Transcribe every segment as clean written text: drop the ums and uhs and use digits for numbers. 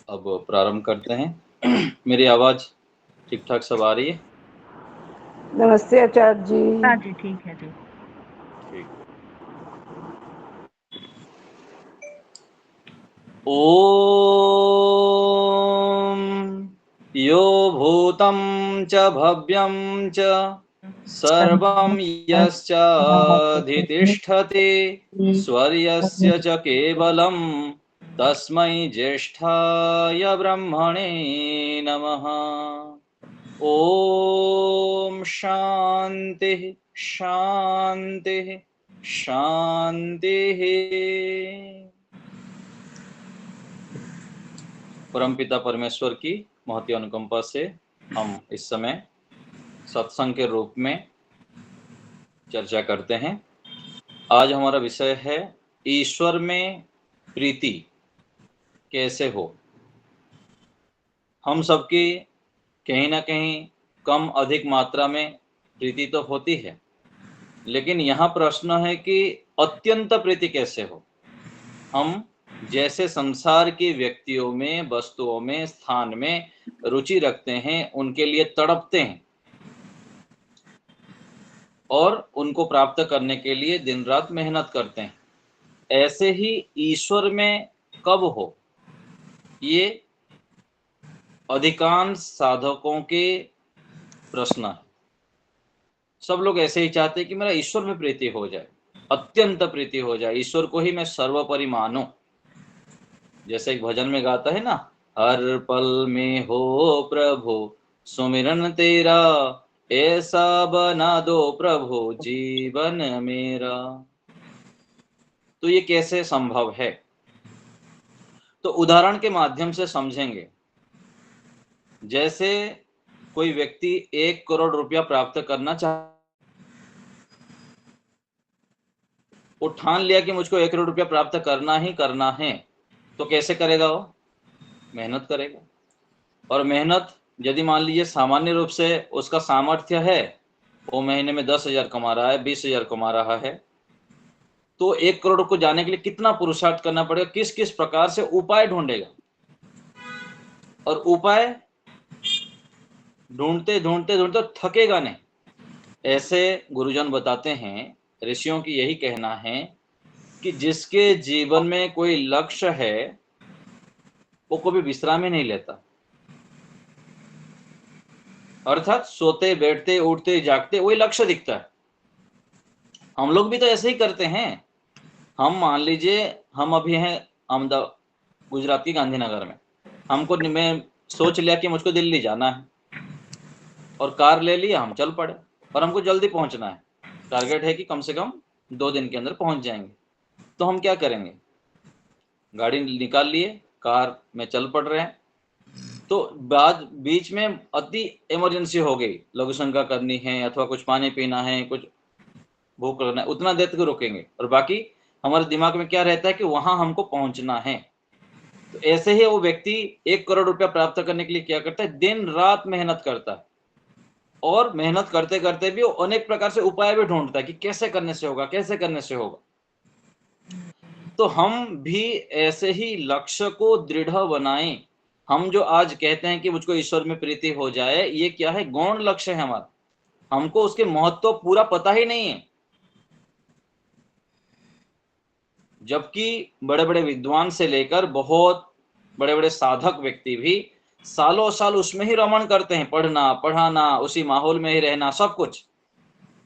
अब प्रारंभ करते हैं। मेरी आवाज ठीक ठाक सब आ रही है? नमस्ते आचार्य जी। हाँ जी, ठीक है जी। ठीक। ओम यो भूतं च भव्यं च सर्वं यश्चाधितिष्ठति स्वर्यस्य च केवलं तस्मै ज्येष्ठाय ब्रह्मणे नमः। ओम शांति शांति शांति। परमपिता परमेश्वर की महती अनुकंपा से हम इस समय सत्संग के रूप में चर्चा करते हैं। आज हमारा विषय है ईश्वर में प्रीति कैसे हो। हम सबकी कहीं ना कहीं कम अधिक मात्रा में प्रीति तो होती है, लेकिन यहाँ प्रश्न है कि अत्यंत प्रीति कैसे हो। हम जैसे संसार के व्यक्तियों में, वस्तुओं में, स्थान में रुचि रखते हैं, उनके लिए तड़पते हैं और उनको प्राप्त करने के लिए दिन रात मेहनत करते हैं, ऐसे ही ईश्वर में कब हो, ये अधिकांश साधकों के प्रश्न है। सब लोग ऐसे ही चाहते हैं कि मेरा ईश्वर में प्रीति हो जाए, अत्यंत प्रीति हो जाए, ईश्वर को ही मैं सर्वोपरि मानूं। जैसे एक भजन में गाता है ना, हर पल में हो प्रभु सुमिरन तेरा, ऐसा बना दो प्रभु जीवन मेरा। तो ये कैसे संभव है? तो उदाहरण के माध्यम से समझेंगे। जैसे कोई व्यक्ति 1 करोड़ रुपया प्राप्त करना चाहे, वो ठान लिया कि मुझको 1 करोड़ रुपया प्राप्त करना ही करना है, तो कैसे करेगा? वो मेहनत करेगा। और मेहनत यदि मान लीजिए सामान्य रूप से उसका सामर्थ्य है, वो महीने में 10,000 कमा रहा है, 20,000 कमा रहा है, तो 1 करोड़ को जाने के लिए कितना पुरुषार्थ करना पड़ेगा, किस किस प्रकार से उपाय ढूंढेगा। और उपाय ढूंढते ढूंढते ढूंढते थकेगा नहीं। ऐसे गुरुजन बताते हैं, ऋषियों की यही कहना है कि जिसके जीवन में कोई लक्ष्य है वो कभी विश्राम ही नहीं लेता। अर्थात सोते बैठते उठते जागते वही लक्ष्य दिखता है। हम लोग भी तो ऐसे ही करते हैं। हम मान लीजिए हम अभी हैं अहमदाबाद, गुजरात की गांधीनगर में। हमको, मैं सोच लिया कि मुझको दिल्ली जाना है और कार ले लिया, हम चल पड़े। और हमको जल्दी पहुंचना है, टारगेट है कि कम से कम 2 दिन के अंदर पहुंच जाएंगे। तो हम क्या करेंगे? गाड़ी निकाल लिए, कार में चल पड़ रहे हैं। तो बाद बीच में अति इमरजेंसी हो गई, लघु शंका करनी है अथवा कुछ पानी पीना है, कुछ भूख लगना है, उतना देर तक रुकेंगे। और बाकी हमारे दिमाग में क्या रहता है कि वहां हमको पहुंचना है। तो ऐसे ही वो व्यक्ति 1 करोड़ रुपया प्राप्त करने के लिए क्या करता है? दिन रात मेहनत करता है। और मेहनत करते करते भी वो अनेक प्रकार से उपाय भी ढूंढता है कि कैसे करने से होगा, कैसे करने से होगा। तो हम भी ऐसे ही लक्ष्य को दृढ़ बनाएं। हम जो आज कहते हैं कि मुझको ईश्वर में प्रीति हो जाए, ये क्या है? गौण लक्ष्य है हमारा। हमको उसके महत्व पूरा पता ही नहीं है। जबकि बड़े बड़े विद्वान से लेकर बहुत बड़े बड़े साधक व्यक्ति भी सालों साल उसमें ही रमण करते हैं, पढ़ना पढ़ाना, उसी माहौल में ही रहना, सब कुछ।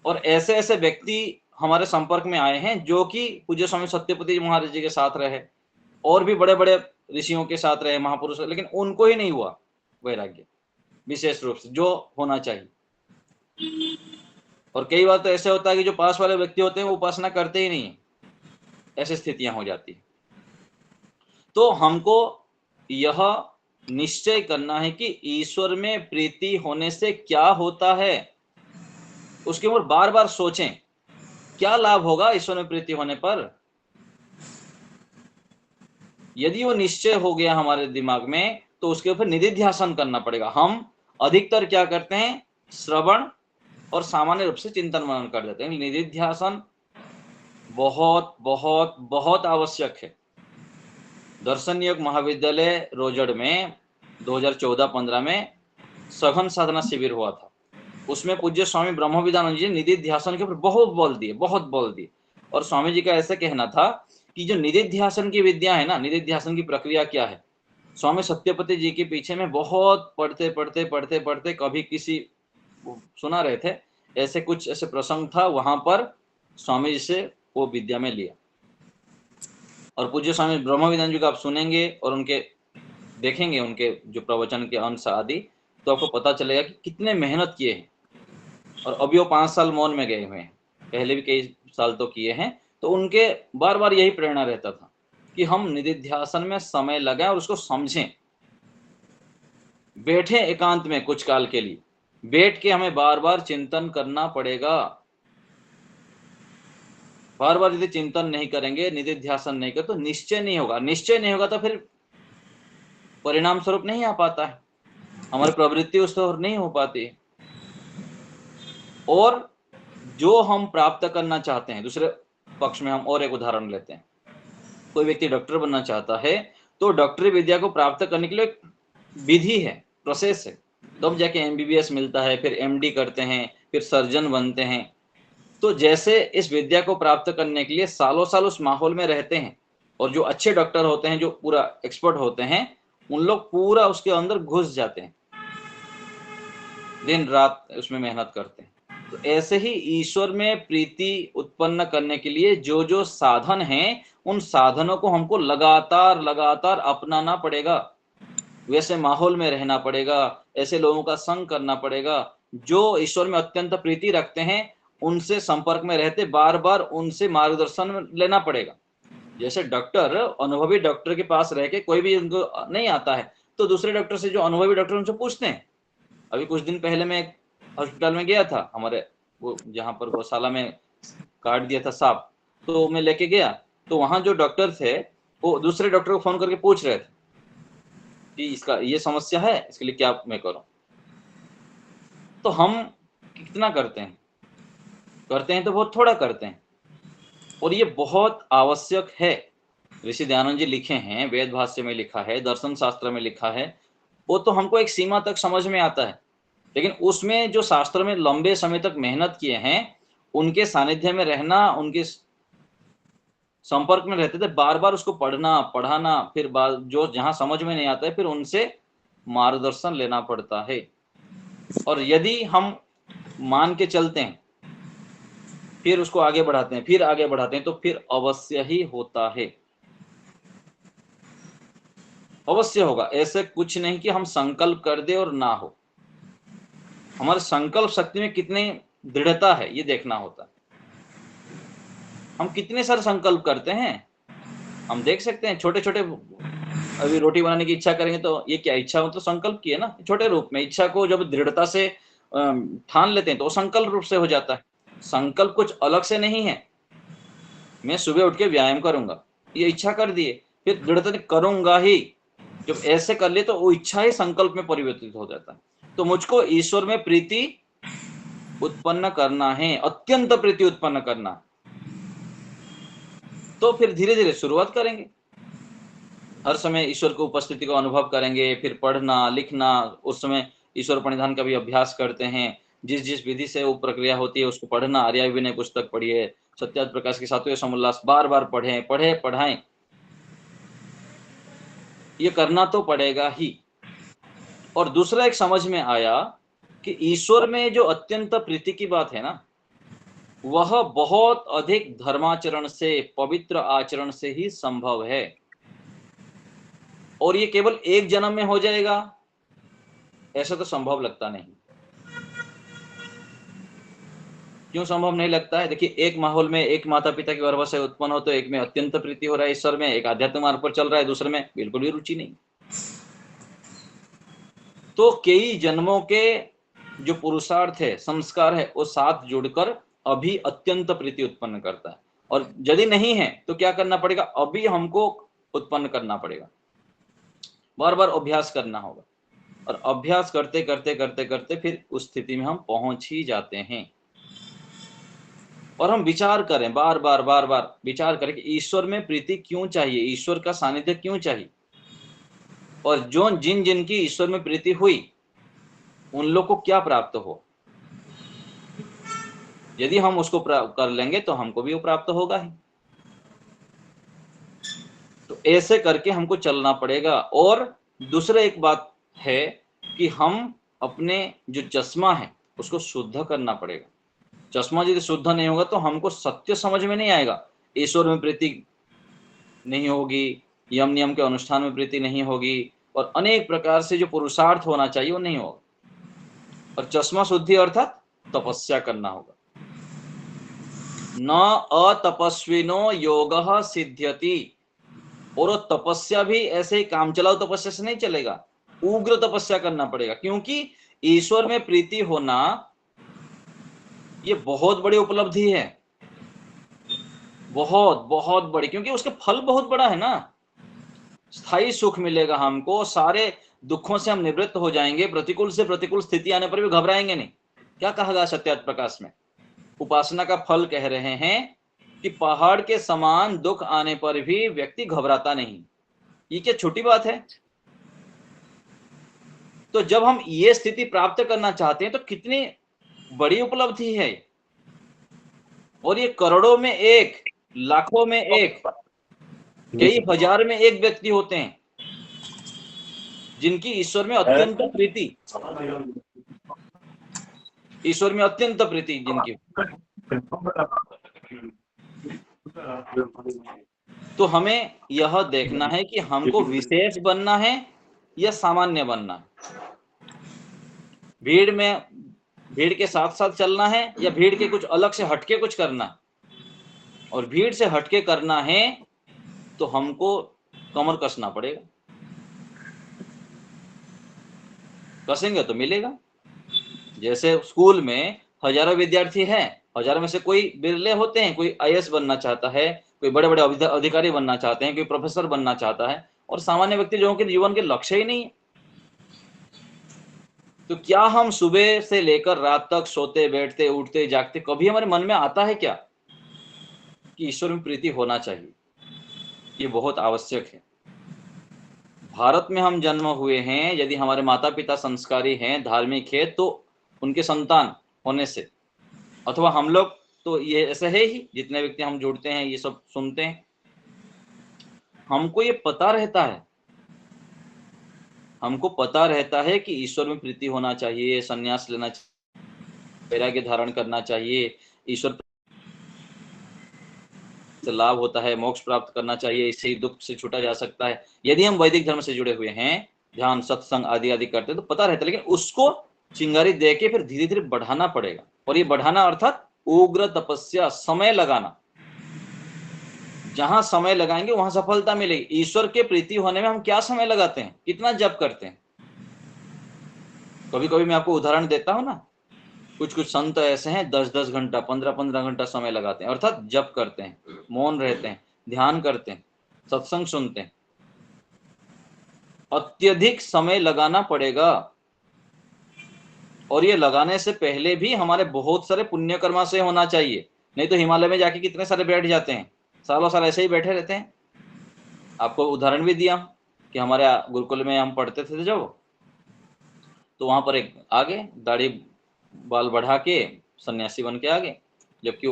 और ऐसे ऐसे व्यक्ति हमारे संपर्क में आए हैं जो कि पूज्य स्वामी सत्यपति महाराज जी के साथ रहे, और भी बड़े बड़े ऋषियों के साथ रहे, महापुरुष, लेकिन उनको ही नहीं हुआ वैराग्य विशेष रूप से जो होना चाहिए। और कई बार तो ऐसे होता है कि जो पास वाले व्यक्ति होते हैं वो उपासना करते ही नहीं है, ऐसी स्थितियां हो जाती है। तो हमको यह निश्चय करना है कि ईश्वर में प्रीति होने से क्या होता है, उसके ऊपर बार बार सोचें क्या लाभ होगा ईश्वर में प्रीति होने पर। यदि वो निश्चय हो गया हमारे दिमाग में, तो उसके ऊपर निधिध्यासन करना पड़ेगा। हम अधिकतर क्या करते हैं? श्रवण और सामान्य रूप से चिंतन मनन कर देते हैं। निधिध्यासन बहुत बहुत बहुत आवश्यक है। दर्शन योग महाविद्यालय रोजड़ में 2014-15 में सघन साधना शिविर हुआ था। उसमें पूज्य स्वामी ब्रह्मविद्यानंद जी ने निधिध्यासन के ऊपर बहुत बल दिए। और स्वामी जी का ऐसा कहना था कि जो निधिध्यासन की विद्या है ना, निधिध्यासन की प्रक्रिया क्या है, स्वामी सत्यपति जी के पीछे में बहुत पढ़ते कभी किसी सुना रहे थे, ऐसे कुछ ऐसे प्रसंग था, वहां पर स्वामी जी से वो विद्या में लिया। और पूज्य स्वामी ब्रह्मविद्यानंद जी को आप सुनेंगे और उनके देखेंगे, उनके जो प्रवचन के अंश आदि, तो आपको पता चलेगा कि कितने मेहनत किए हैं। और अभी वो 5 साल मौन में गए हुए हैं, पहले भी कई साल तो किए हैं। तो उनके बार बार यही प्रेरणा रहता था कि हम निधिध्यासन में समय लगाएं और उसको समझें। बैठे एकांत में कुछ काल के लिए, बैठ के हमें बार बार चिंतन करना पड़ेगा। बार बार यदि चिंतन नहीं करेंगे, निधिध्यासन नहीं कर, तो निश्चय नहीं होगा। निश्चय नहीं होगा तो फिर परिणाम स्वरूप नहीं आ पाता है, हमारी प्रवृत्ति उस तरह नहीं हो पाती है। और जो हम प्राप्त करना चाहते हैं, दूसरे पक्ष में हम और एक उदाहरण लेते हैं। कोई व्यक्ति डॉक्टर बनना चाहता है, तो डॉक्टरी विद्या को प्राप्त करने के लिए विधि है, प्रोसेस है, तब जाके एमबीबीएस मिलता है, फिर एमडी करते हैं, फिर सर्जन बनते हैं। तो जैसे इस विद्या को प्राप्त करने के लिए सालों साल उस माहौल में रहते हैं, और जो अच्छे डॉक्टर होते हैं, जो पूरा एक्सपर्ट होते हैं, उन लोग पूरा उसके अंदर घुस जाते हैं, दिन रात उसमें मेहनत करते हैं। तो ऐसे ही ईश्वर में प्रीति उत्पन्न करने के लिए जो जो साधन हैं, उन साधनों को हमको लगातार लगातार अपनाना पड़ेगा। वैसे माहौल में रहना पड़ेगा, ऐसे लोगों का संग करना पड़ेगा जो ईश्वर में अत्यंत प्रीति रखते हैं। उनसे संपर्क में रहते बार बार उनसे मार्गदर्शन लेना पड़ेगा। जैसे डॉक्टर, अनुभवी डॉक्टर के पास रह के कोई भी उनको नहीं आता है, तो दूसरे डॉक्टर से, जो अनुभवी डॉक्टर, उनसे पूछते हैं। अभी कुछ दिन पहले मैं एक हॉस्पिटल में गया था, हमारे वो जहाँ पर गौशाला में काट दिया था सांप, तो मैं लेके गया, तो वहां जो डॉक्टर थे वो दूसरे डॉक्टर को फोन करके पूछ रहे थे कि इसका ये समस्या है, इसके लिए क्या मैं करूं। तो हम कितना करते हैं तो बहुत थोड़ा करते हैं, और ये बहुत आवश्यक है। ऋषि दयानंद जी लिखे हैं, वेद भाष्य में लिखा है, दर्शन शास्त्र में लिखा है, वो तो हमको एक सीमा तक समझ में आता है। लेकिन उसमें जो शास्त्र में लंबे समय तक मेहनत किए हैं, उनके सानिध्य में रहना, उनके संपर्क में रहते थे, बार बार उसको पढ़ना पढ़ाना, फिर जो जहां समझ में नहीं आता है, फिर उनसे मार्गदर्शन लेना पड़ता है। और यदि हम मान के चलते हैं, फिर उसको आगे बढ़ाते हैं, फिर आगे बढ़ाते हैं, तो फिर अवश्य ही होता है, अवश्य होगा। ऐसे कुछ नहीं कि हम संकल्प कर दे और ना हो। हमारे संकल्प शक्ति में कितनी दृढ़ता है, ये देखना होता है। हम कितने सारे संकल्प करते हैं, हम देख सकते हैं। छोटे छोटे, अभी रोटी बनाने की इच्छा करेंगे तो ये क्या इच्छा, मतलब संकल्प की है ना, छोटे रूप में। इच्छा को जब दृढ़ता से ठान लेते हैं तो संकल्प रूप से हो जाता है। संकल्प कुछ अलग से नहीं है। मैं सुबह उठ के व्यायाम करूंगा, ये इच्छा कर दिए, फिर दृढ़ता से करूंगा ही, जब ऐसे कर लिए तो वो इच्छा ही संकल्प में परिवर्तित हो जाता है। तो मुझको ईश्वर में प्रीति उत्पन्न करना है, अत्यंत प्रीति उत्पन्न करना, तो फिर धीरे धीरे शुरुआत करेंगे। हर समय ईश्वर की उपस्थिति को अनुभव करेंगे, फिर पढ़ना लिखना, उस समय ईश्वर प्रणिधान का भी अभ्यास करते हैं। जिस जिस विधि से वो प्रक्रिया होती है उसको पढ़ना, आर्य विनय पुस्तक पढ़िए, सत्यार्थ प्रकाश के सातवें समोल्लास बार बार पढ़ें, पढ़ाएं, ये करना तो पड़ेगा ही। और दूसरा एक समझ में आया कि ईश्वर में जो अत्यंत प्रीति की बात है ना, वह बहुत अधिक धर्माचरण से, पवित्र आचरण से ही संभव है। और ये केवल एक जन्म में हो जाएगा, ऐसा तो संभव लगता नहीं। क्यों संभव नहीं लगता है? देखिए, एक माहौल में एक माता पिता की गर्भ से उत्पन्न हो, तो एक में अत्यंत प्रीति हो रहा है ईश्वर में, एक आध्यात्म मार्ग पर चल रहा है, दूसरे में बिल्कुल भी रुचि नहीं। तो कई जन्मों के जो पुरुषार्थ है, संस्कार है, वो साथ जुड़कर अभी अत्यंत प्रीति उत्पन्न करता है। और यदि नहीं है तो क्या करना पड़ेगा? अभी हमको उत्पन्न करना पड़ेगा, बार बार अभ्यास करना होगा। और अभ्यास करते करते करते करते फिर उस स्थिति में हम पहुंच ही जाते हैं। और हम विचार करें, बार बार विचार करें कि ईश्वर में प्रीति क्यों चाहिए, ईश्वर का सानिध्य क्यों चाहिए, और जो जिन जिन की ईश्वर में प्रीति हुई उन लोग को क्या प्राप्त हो। यदि हम उसको कर लेंगे तो हमको भी वो प्राप्त होगा ही। तो ऐसे करके हमको चलना पड़ेगा। और दूसरा एक बात है कि हम अपने जो चश्मा है उसको शुद्ध करना पड़ेगा। चश्मा यदि शुद्ध नहीं होगा तो हमको सत्य समझ में नहीं आएगा, ईश्वर में प्रीति नहीं होगी, यम नियम के अनुष्ठान में प्रीति नहीं होगी, और अनेक प्रकार से जो पुरुषार्थ होना चाहिए वो नहीं होगा। और चश्मा शुद्धि अर्थात तपस्या करना होगा। न अतपस्विनो योगः सिद्ध्यति। और तपस्या भी ऐसे ही काम चलाओ तपस्या से नहीं चलेगा, उग्र तपस्या करना पड़ेगा। क्योंकि ईश्वर में प्रीति होना ये बहुत बड़ी उपलब्धि है, बहुत बहुत बड़ी, क्योंकि उसका फल बहुत बड़ा है ना। स्थायी सुख मिलेगा हमको, सारे दुखों से हम निवृत्त हो जाएंगे, प्रतिकूल से प्रतिकूल स्थिति आने पर भी घबराएंगे नहीं। क्या कहा गया सत्यार्थ प्रकाश में? उपासना का फल कह रहे हैं कि पहाड़ के समान दुख आने पर भी व्यक्ति घबराता नहीं। ये क्या छोटी बात है? तो जब हम ये स्थिति प्राप्त करना चाहते हैं तो कितनी बड़ी उपलब्धि है। और ये करोड़ों में एक, लाखों में एक, कई हजार में एक व्यक्ति होते हैं जिनकी ईश्वर में अत्यंत प्रीति, ईश्वर में अत्यंत प्रीति जिनकी। तो हमें यह देखना है कि हमको विशेष बनना है या सामान्य बनना है। भीड़ के साथ साथ चलना है या भीड़ के कुछ अलग से हटके कुछ करना है। और भीड़ से हटके करना है तो हमको कमर कसना पड़ेगा, कसेंगे तो मिलेगा। जैसे स्कूल में हजारों विद्यार्थी हैं, हजारों में से कोई बिरले होते हैं, कोई आईएएस बनना चाहता है, कोई बड़े बड़े अधिकारी बनना चाहते हैं, कोई प्रोफेसर बनना चाहता है, और सामान्य व्यक्ति लोगों के जीवन के लक्ष्य ही नहीं है। तो क्या हम सुबह से लेकर रात तक सोते बैठते उठते जागते कभी हमारे मन में आता है क्या कि ईश्वर में प्रीति होना चाहिए? ये बहुत आवश्यक है। भारत में हम जन्म हुए हैं, यदि हमारे माता पिता संस्कारी हैं, धार्मिक है, तो उनके संतान होने से, अथवा हम लोग तो ये ऐसे है ही, जितने व्यक्ति हम जुड़ते हैं ये सब सुनते हैं, हमको ये पता रहता है, हमको पता रहता है कि ईश्वर में प्रीति होना चाहिए, संन्यास लेना चाहिए, वैराग्य धारण करना चाहिए, ईश्वर से लाभ होता है, मोक्ष प्राप्त करना चाहिए, इससे ही दुख से छूटा जा सकता है। यदि हम वैदिक धर्म से जुड़े हुए हैं, ध्यान सत्संग आदि आदि करते हैं तो पता रहता है, लेकिन उसको चिंगारी दे के फिर धीरे धीरे बढ़ाना पड़ेगा। और ये बढ़ाना अर्थात उग्र तपस्या, समय लगाना। जहां समय लगाएंगे वहां सफलता मिलेगी। ईश्वर के प्रीति होने में हम क्या समय लगाते हैं, कितना जप करते हैं? कभी कभी मैं आपको उदाहरण देता हूं ना, कुछ कुछ संत ऐसे हैं 10-10 घंटा 15-15 घंटा समय लगाते हैं, अर्थात जप करते हैं, मौन रहते हैं, ध्यान करते हैं, सत्संग सुनते हैं। अत्यधिक समय लगाना पड़ेगा। और ये लगाने से पहले भी हमारे बहुत सारे पुण्य कर्मा से होना चाहिए, नहीं तो हिमालय में जाके कितने सारे बैठ जाते हैं, सालों साल ऐसे ही बैठे रहते हैं। आपको उदाहरण भी दिया कि हमारे गुरुकुल में हम पढ़ते थे जब, तो वहां पर एक आगे दाढ़ी बाल बढ़ा के सन्यासी बन के आगे, जबकि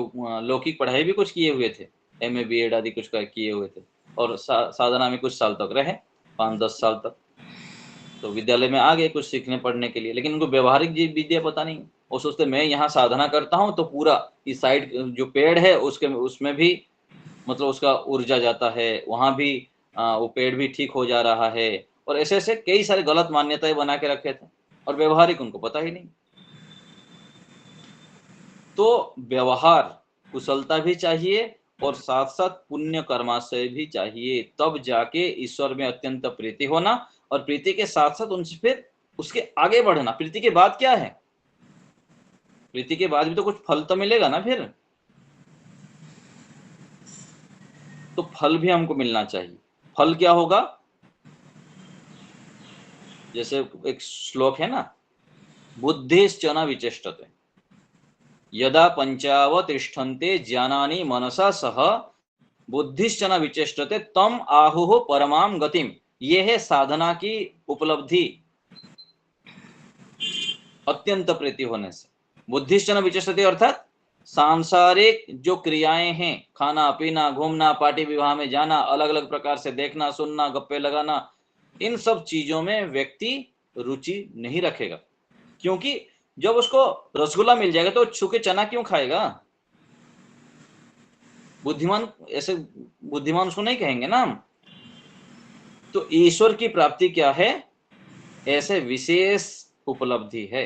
लौकिक पढ़ाई भी कुछ किए हुए थे, MA BEd आदि कुछ किए हुए थे, और साधना में कुछ साल तक रहे, 5-10 साल तक। तो विद्यालय में आ गए कुछ सीखने पढ़ने के लिए, लेकिन उनको व्यवहारिक विद्या पता नहीं। वो सोचते मैं यहाँ साधना करता हूँ तो पूरा इस साइड जो पेड़ है उसमें भी मतलब उसका ऊर्जा जाता है, वहां भी वो पेड़ भी ठीक हो जा रहा है, और ऐसे ऐसे कई सारे गलत मान्यताएं बना के रखे थे, और व्यवहारिक उनको पता ही नहीं। तो व्यवहार कुशलता भी चाहिए और साथ साथ पुण्य कर्माशय भी चाहिए, तब जाके ईश्वर में अत्यंत प्रीति होना, और प्रीति के साथ साथ उनसे फिर उसके आगे बढ़ना। प्रीति के बाद क्या है? प्रीति के बाद भी तो कुछ फल तो मिलेगा ना फिर, तो फल भी हमको मिलना चाहिए। फल क्या होगा? जैसे एक श्लोक है ना, बुद्धिश्च न विचेष्टते, यदा पंचावतिष्ठन्ते ज्ञानानि मनसा सह बुद्धिश्चन विचेष्टते तम आहुः परमाम गतिम। ये है साधना की उपलब्धि अत्यंत प्रीति होने से। बुद्धिश्चन विचेष्टते अर्थात सांसारिक जो क्रियाएं हैं, खाना पीना, घूमना, पार्टी विवाह में जाना, अलग अलग प्रकार से देखना सुनना, गप्पे लगाना, इन सब चीजों में व्यक्ति रुचि नहीं रखेगा। क्योंकि जब उसको रसगुल्ला मिल जाएगा तो छू के चना क्यों खाएगा? बुद्धिमान ऐसे बुद्धिमान उसको नहीं कहेंगे ना हम। तो ईश्वर की प्राप्ति क्या है? ऐसे विशेष उपलब्धि है।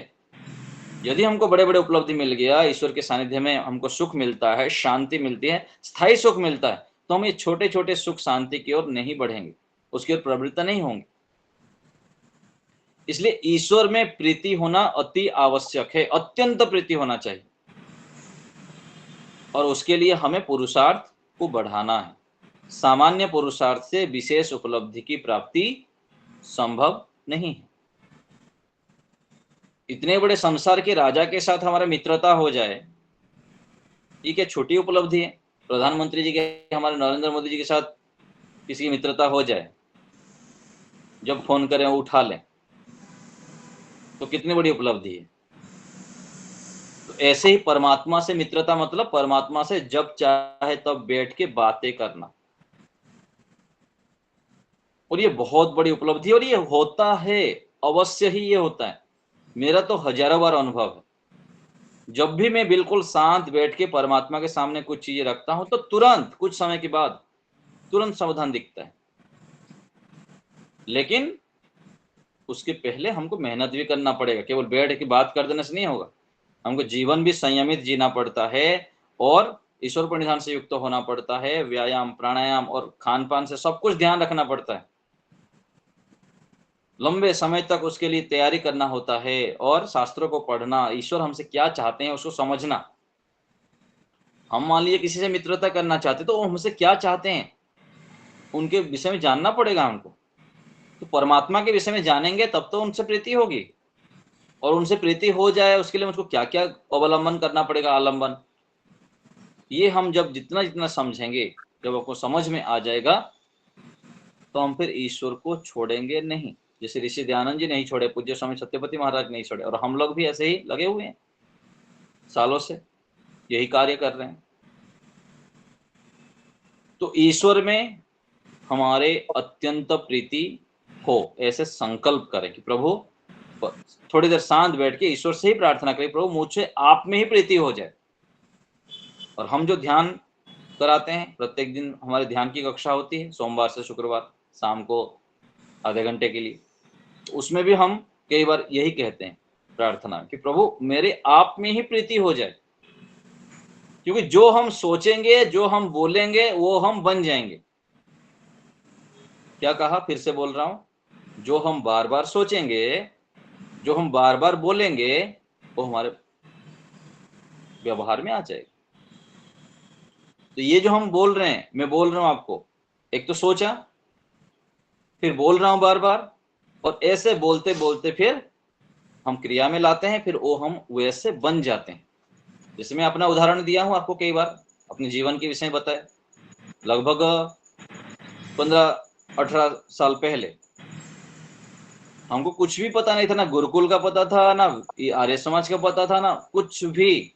यदि हमको बड़े बड़े उपलब्धि मिल गया, ईश्वर के सानिध्य में हमको सुख मिलता है, शांति मिलती है, स्थायी सुख मिलता है, तो हम ये छोटे छोटे सुख शांति की ओर नहीं बढ़ेंगे, उसकी ओर प्रवृत्त नहीं होंगे। इसलिए ईश्वर में प्रीति होना अति आवश्यक है, अत्यंत प्रीति होना चाहिए। और उसके लिए हमें पुरुषार्थ को बढ़ाना है। सामान्य पुरुषार्थ से विशेष उपलब्धि की प्राप्ति संभव नहीं है। इतने बड़े संसार के राजा के साथ हमारा मित्रता हो जाए, ये क्या छोटी उपलब्धि है? प्रधानमंत्री जी के, हमारे नरेंद्र मोदी जी के साथ किसी की मित्रता हो जाए, जब फोन करें उठा लें, तो कितनी बड़ी उपलब्धि है। तो ऐसे ही परमात्मा से मित्रता मतलब परमात्मा से जब चाहे तब बैठ के बातें करना, और ये बहुत बड़ी उपलब्धि है। और ये होता है, अवश्य ही ये होता है। मेरा तो हजारों बार अनुभव है। जब भी मैं बिल्कुल शांत बैठ के परमात्मा के सामने कुछ चीजें रखता हूं, तो तुरंत कुछ समय के बाद तुरंत समाधान दिखता है। लेकिन उसके पहले हमको मेहनत भी करना पड़ेगा। केवल बैठ के बात कर देने से नहीं होगा। हमको जीवन भी संयमित जीना पड़ता है, और ईश्वर परिधान से युक्त होना पड़ता है। व्यायाम, प्राणायाम और खान पान से सब कुछ ध्यान रखना पड़ता है। लंबे समय तक उसके लिए तैयारी करना होता है, और शास्त्रों को पढ़ना, ईश्वर हमसे क्या चाहते हैं उसको समझना। हम मान लीजिए किसी से मित्रता करना चाहते, तो वो हमसे क्या चाहते हैं उनके विषय में जानना पड़ेगा हमको। तो परमात्मा के विषय में जानेंगे तब तो उनसे प्रीति होगी, और उनसे प्रीति हो जाए उसके लिए मुझको क्या क्या अवलंबन करना पड़ेगा, आलंबन। ये हम जब जितना जितना समझेंगे, जब आपको समझ में आ जाएगा, तो हम फिर ईश्वर को छोड़ेंगे नहीं। जैसे ऋषि दयानंद जी नहीं छोड़े, पूज्य स्वामी सत्यपति महाराज नहीं छोड़े, और हम लोग भी ऐसे ही लगे हुए हैं, सालों से यही कार्य कर रहे हैं। तो ईश्वर में हमारे अत्यंत प्रीति हो, ऐसे संकल्प करें कि प्रभु, थोड़ी देर शांत बैठ के ईश्वर से ही प्रार्थना करें, प्रभु मुझे आप में ही प्रीति हो जाए। और हम जो ध्यान कराते हैं, प्रत्येक दिन हमारे ध्यान की कक्षा होती है, सोमवार से शुक्रवार शाम को आधे घंटे के लिए। तो उसमें भी हम कई बार यही कहते हैं प्रार्थना कि प्रभु मेरे आप में ही प्रीति हो जाए। क्योंकि जो हम सोचेंगे, जो हम बोलेंगे, वो हम बन जाएंगे। क्या कहा, फिर से बोल रहा हूं, जो हम बार बार सोचेंगे, जो हम बार बार बोलेंगे, वो हमारे व्यवहार में आ जाएगा। तो ये जो हम बोल रहे हैं, मैं बोल रहा हूं आपको, एक तो सोचा, फिर बोल रहा हूं बार बार, और ऐसे बोलते बोलते फिर हम क्रिया में लाते हैं, फिर वो हम वैसे बन जाते हैं। जैसे मैं अपना उदाहरण दिया हूं आपको कई बार, अपने जीवन के विषय बताए। लगभग 15-18 साल पहले हमको कुछ भी पता नहीं था, ना गुरुकुल का पता था, ना आर्य समाज का पता था, ना कुछ भी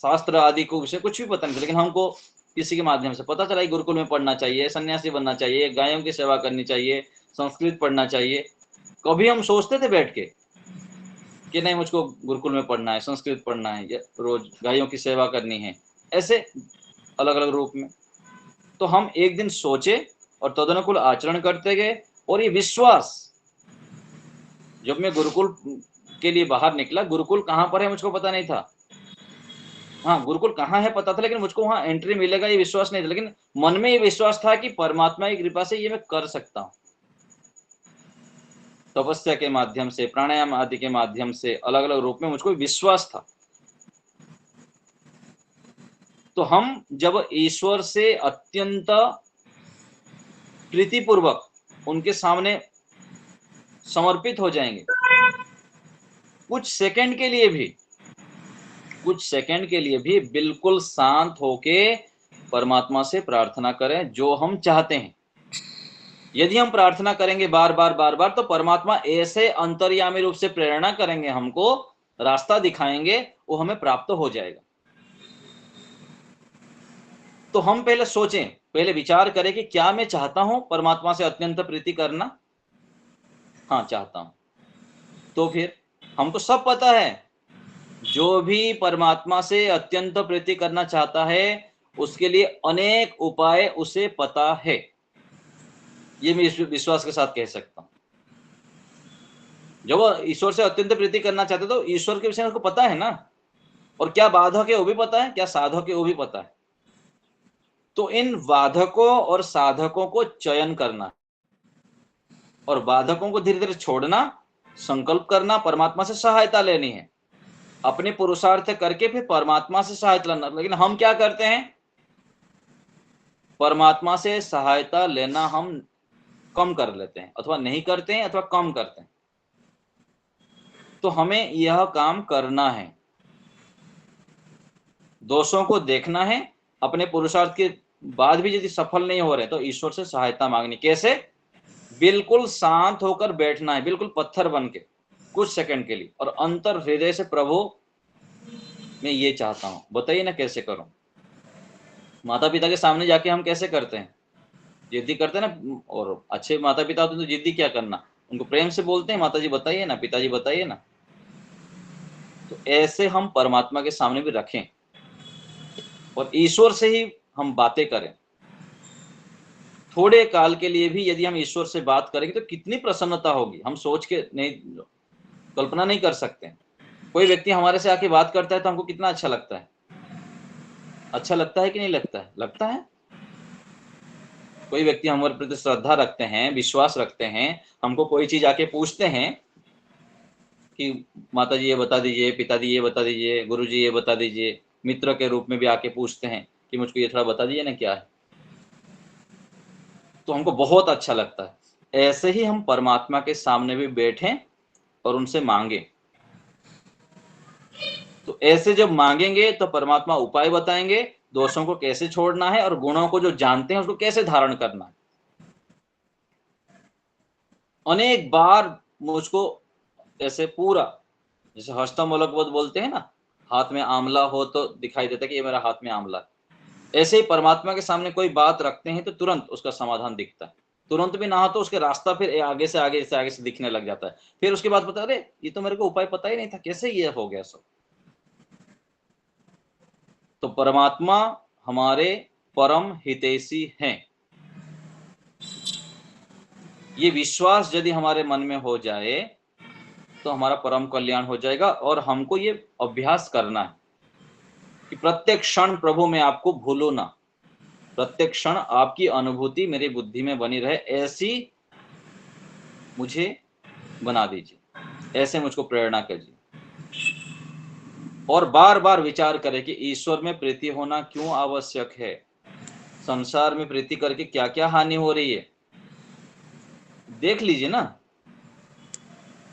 शास्त्र आदि को विषय कुछ भी पता नहीं था। लेकिन हमको किसी के माध्यम से पता चला कि गुरुकुल में पढ़ना चाहिए, सन्यासी बनना चाहिए, गायों की सेवा करनी चाहिए, संस्कृत पढ़ना चाहिए। कभी हम सोचते थे बैठ के कि नहीं मुझको गुरुकुल में पढ़ना है, संस्कृत पढ़ना है, या रोज गायों की सेवा करनी है, ऐसे अलग अलग रूप में। तो हम एक दिन सोचे और तदनुकूल आचरण करते गए, और ये विश्वास, जब मैं गुरुकुल के लिए बाहर निकला, गुरुकुल कहाँ पर है मुझको पता नहीं था। हाँ, गुरुकुल कहाँ है पता था, लेकिन मुझको वहां एंट्री मिलेगा ये विश्वास नहीं था। लेकिन मन में ये विश्वास था कि परमात्मा की कृपा से ये मैं कर सकता हूँ। तपस्या के माध्यम से, प्राणायाम आदि के माध्यम से, अलग अलग रूप में मुझको विश्वास था। तो हम जब ईश्वर से अत्यंत प्रीतिपूर्वक उनके सामने समर्पित हो जाएंगे, कुछ सेकंड के लिए भी, कुछ सेकंड के लिए भी बिल्कुल शांत होके परमात्मा से प्रार्थना करें जो हम चाहते हैं। यदि हम प्रार्थना करेंगे बार बार तो परमात्मा ऐसे अंतर्यामी रूप से प्रेरणा करेंगे, हमको रास्ता दिखाएंगे, वो हमें प्राप्त हो जाएगा। तो हम पहले सोचें, पहले विचार करें कि क्या मैं चाहता हूं परमात्मा से अत्यंत प्रीति करना? हाँ, चाहता हूं। तो फिर हमको सब पता है, जो भी परमात्मा से अत्यंत प्रीति करना चाहता है उसके लिए अनेक उपाय उसे पता है। ये मैं विश्वास के साथ कह सकता हूं। जब वो ईश्वर से अत्यंत प्रीति करना चाहते तो ईश्वर के विषय में उसको पता है ना, और क्या बाधक है वो भी पता है, क्या साधक है वो भी पता है। तो इन बाधकों और साधकों को चयन करना और बाधकों को धीरे धीरे छोड़ना, संकल्प करना, परमात्मा से सहायता लेनी है, अपने पुरुषार्थ करके फिर परमात्मा से सहायता लेना। लेकिन हम क्या करते हैं, परमात्मा से सहायता लेना हम कम कर लेते हैं, अथवा नहीं करते हैं, अथवा कम करते हैं। तो हमें यह काम करना है, दोषों को देखना है, अपने पुरुषार्थ के बाद भी यदि सफल नहीं हो रहे तो ईश्वर से सहायता मांगनी। कैसे? बिल्कुल शांत होकर बैठना है, बिल्कुल पत्थर बन के कुछ सेकंड के लिए, और अंतर हृदय से प्रभु मैं ये चाहता हूं, बताइए ना कैसे करूं। माता पिता के सामने जाके हम कैसे करते हैं, जिद्दी करते हैं ना। और अच्छे माता पिता होते तो जिद्दी क्या करना, उनको प्रेम से बोलते हैं, माता जी बताइए ना, पिताजी बताइए ना। तो ऐसे हम परमात्मा के सामने भी रखें और ईश्वर से ही हम बातें करें। थोड़े काल के लिए भी यदि हम ईश्वर से बात करेंगे तो कितनी प्रसन्नता होगी, हम सोच के नहीं, कल्पना नहीं कर सकते। कोई व्यक्ति हमारे से आके बात करता है तो हमको कितना अच्छा लगता है। अच्छा लगता है कि नहीं लगता है? लगता है। कोई व्यक्ति हमारे प्रति श्रद्धा रखते हैं, विश्वास रखते हैं, हमको कोई चीज आके पूछते हैं कि माता जी ये बता दीजिए, पिताजी ये बता दीजिए, गुरु जी ये बता दीजिए, मित्र के रूप में भी आके पूछते हैं कि मुझको ये थोड़ा बता दीजिए ना क्या है, तो हमको बहुत अच्छा लगता है। ऐसे ही हम परमात्मा के सामने भी बैठें और उनसे मांगे। तो ऐसे जब मांगेंगे तो परमात्मा उपाय बताएंगे, दोषों को कैसे छोड़ना है, और गुणों को जो जानते हैं उसको कैसे धारण करना है। अनेक बार मुझको ऐसे पूरा, जैसे हस्तमलकवत बोलते हैं ना, हाथ में आंवला हो तो दिखाई देता है कि ये मेरा हाथ में आंवला है। ऐसे ही परमात्मा के सामने कोई बात रखते हैं तो तुरंत उसका समाधान दिखता है। तुरंत भी ना हो तो उसके रास्ता फिर आगे से दिखने लग जाता है। फिर उसके बाद पता, अरे ये तो मेरे को उपाय पता ही नहीं था, कैसे ये हो गया सब। तो परमात्मा हमारे परम हितैषी हैं। ये विश्वास यदि हमारे मन में हो जाए तो हमारा परम कल्याण हो जाएगा। और हमको ये अभ्यास करना है कि प्रत्येक क्षण प्रभु मैं आपको भूलूं ना, प्रत्येक क्षण आपकी अनुभूति मेरी बुद्धि में बनी रहे, ऐसी मुझे बना दीजिए, ऐसे मुझको प्रेरणा कीजिए। और बार बार विचार करें कि ईश्वर में प्रीति होना क्यों आवश्यक है, संसार में प्रीति करके क्या क्या हानि हो रही है। देख लीजिए ना,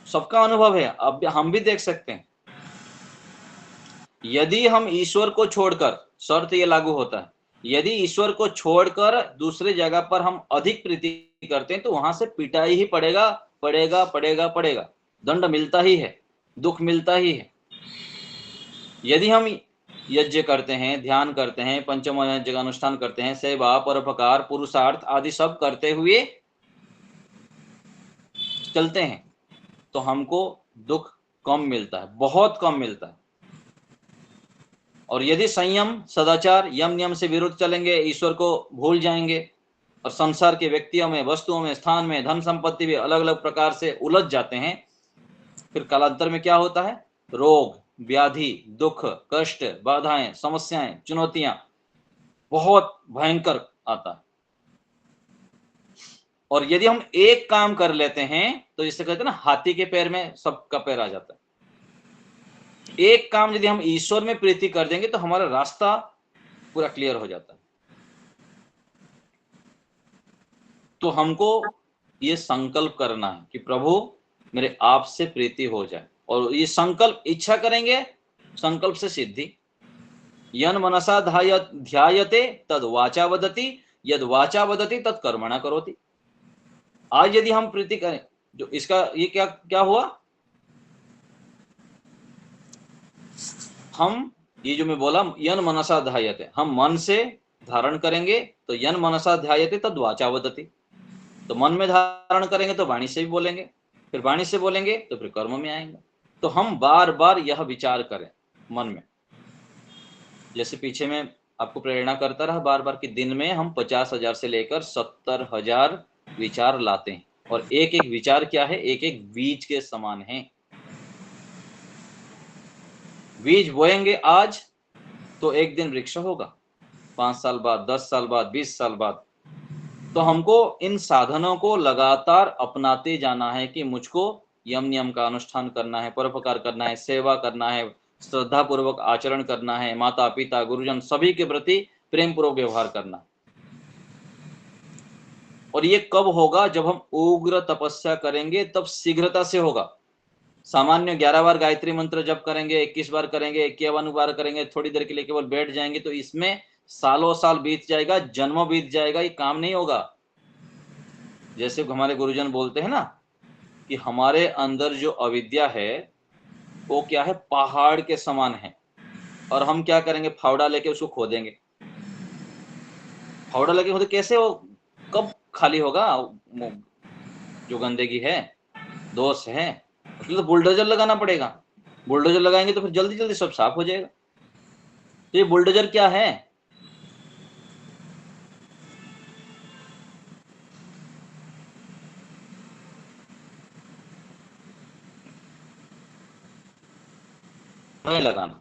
सबका अनुभव है, अब हम भी देख सकते हैं। यदि हम ईश्वर को छोड़कर, शर्त ये लागू होता है, यदि ईश्वर को छोड़कर दूसरे जगह पर हम अधिक प्रीति करते हैं तो वहां से पिटाई ही पड़ेगा, पड़ेगा पड़ेगा पड़ेगा, दंड मिलता ही है, दुख मिलता ही है। यदि हम यज्ञ करते हैं, ध्यान करते हैं, पंचम यज्ञ का अनुष्ठान करते हैं, सेवा, परोपकार, पुरुषार्थ आदि सब करते हुए चलते हैं तो हमको दुख कम मिलता है, बहुत कम मिलता है। और यदि संयम, सदाचार, यम नियम से विरुद्ध चलेंगे, ईश्वर को भूल जाएंगे और संसार के व्यक्तियों में, वस्तुओं में, स्थान में, धन संपत्ति भी अलग अलग प्रकार से उलझ जाते हैं, फिर कालांतर में क्या होता है? रोग, व्याधि, दुख, कष्ट, बाधाएं, समस्याएं, चुनौतियां बहुत भयंकर आता है। और यदि हम एक काम कर लेते हैं तो जिसे कहते हैं ना, हाथी के पैर में सबका पैर आ जाता है। एक काम यदि हम ईश्वर में प्रीति कर देंगे तो हमारा रास्ता पूरा क्लियर हो जाता है। तो हमको ये संकल्प करना है कि प्रभु मेरे आपसे प्रीति हो जाए, और ये संकल्प इच्छा करेंगे संकल्प से सिद्धि। यन मनसा ध्यायते तद वाचा वदति, यद वाचा वदति तद कर्मणा करोति। आज यदि हम प्रीति करें, जो इसका ये क्या क्या हुआ, हम ये जो मैं बोला यन मनसा ध्यायते, हम मन से धारण करेंगे तो यन मनसा ध्यायते तद वाचा वदति, तो मन में धारण करेंगे तो वाणी से भी बोलेंगे, फिर वाणी से बोलेंगे तो फिर कर्म में आएंगे। तो हम बार बार यह विचार करें मन में, जैसे पीछे में आपको प्रेरणा करता रहा बार बार कि दिन में हम 50,000 से लेकर 70,000 विचार लाते हैं, और एक एक विचार क्या है, एक एक बीज के समान है। बीज बोएंगे आज तो एक दिन वृक्ष होगा, 5 साल बाद, 10 साल बाद, 20 साल बाद। तो हमको इन साधनों को लगातार अपनाते जाना है कि मुझको यम नियम का अनुष्ठान करना है, परोपकार करना है, सेवा करना है, श्रद्धा पूर्वक आचरण करना है, माता पिता गुरुजन सभी के प्रति प्रेम पूर्वक व्यवहार करना। और ये कब होगा, जब हम उग्र तपस्या करेंगे, तब शीघ्रता से होगा। सामान्य 11 बार गायत्री मंत्र जप करेंगे, 21 बार करेंगे, 51 बार करेंगे, थोड़ी देर के लिए केवल बैठ जाएंगे, तो इसमें सालों साल बीत जाएगा, जन्मों बीत जाएगा, ये काम नहीं होगा। जैसे हमारे गुरुजन बोलते हैं ना कि हमारे अंदर जो अविद्या है वो क्या है, पहाड़ के समान है, और हम क्या करेंगे, फावड़ा लेके उसको खोदेंगे। फावड़ा लेके खोदे कैसे, वो कब खाली होगा, जो गंदगी है, दोष है, उसके तो बुलडोजर लगाना पड़ेगा। बुलडोजर लगाएंगे तो फिर जल्दी जल्दी सब साफ हो जाएगा। तो ये बुलडोजर क्या है, समय लगाना।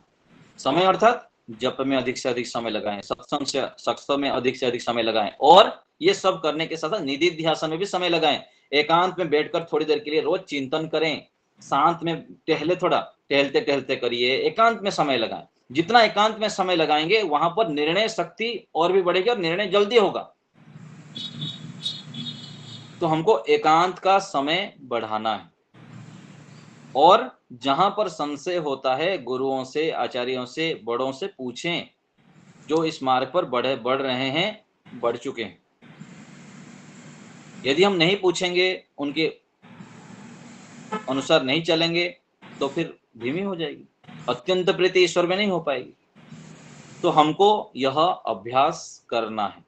समय अर्थात जप में अधिक से अधिक समय लगाएं, सत्संग में अधिक से अधिक समय लगाएं, और ये सब करने के साथ निधि ध्यान में भी समय लगाएं। एकांत में बैठकर थोड़ी देर के लिए रोज चिंतन करें, शांत में टहले, थोड़ा टहलते टहलते करिए, एकांत में समय लगाएं। जितना एकांत में समय लगाएंगे वहां पर निर्णय शक्ति और भी बढ़ेगी और निर्णय जल्दी होगा। तो हमको एकांत का समय बढ़ाना है, और जहां पर संशय होता है गुरुओं से, आचार्यों से, बड़ों से पूछें, जो इस मार्ग पर बढ़ रहे हैं, बढ़ चुके हैं। यदि हम नहीं पूछेंगे, उनके अनुसार नहीं चलेंगे, तो फिर धीमी हो जाएगी, अत्यंत प्रीति ईश्वर में नहीं हो पाएगी। तो हमको यह अभ्यास करना है